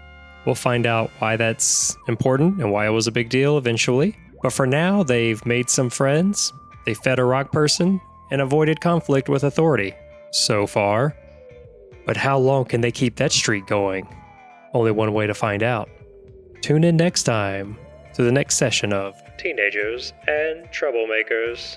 We'll find out why that's important and why it was a big deal eventually. But for now, they've made some friends, they fed a rock person, and avoided conflict with authority. So far. But how long can they keep that streak going? Only one way to find out. Tune in next time to the next session of Teenagers and Troublemakers.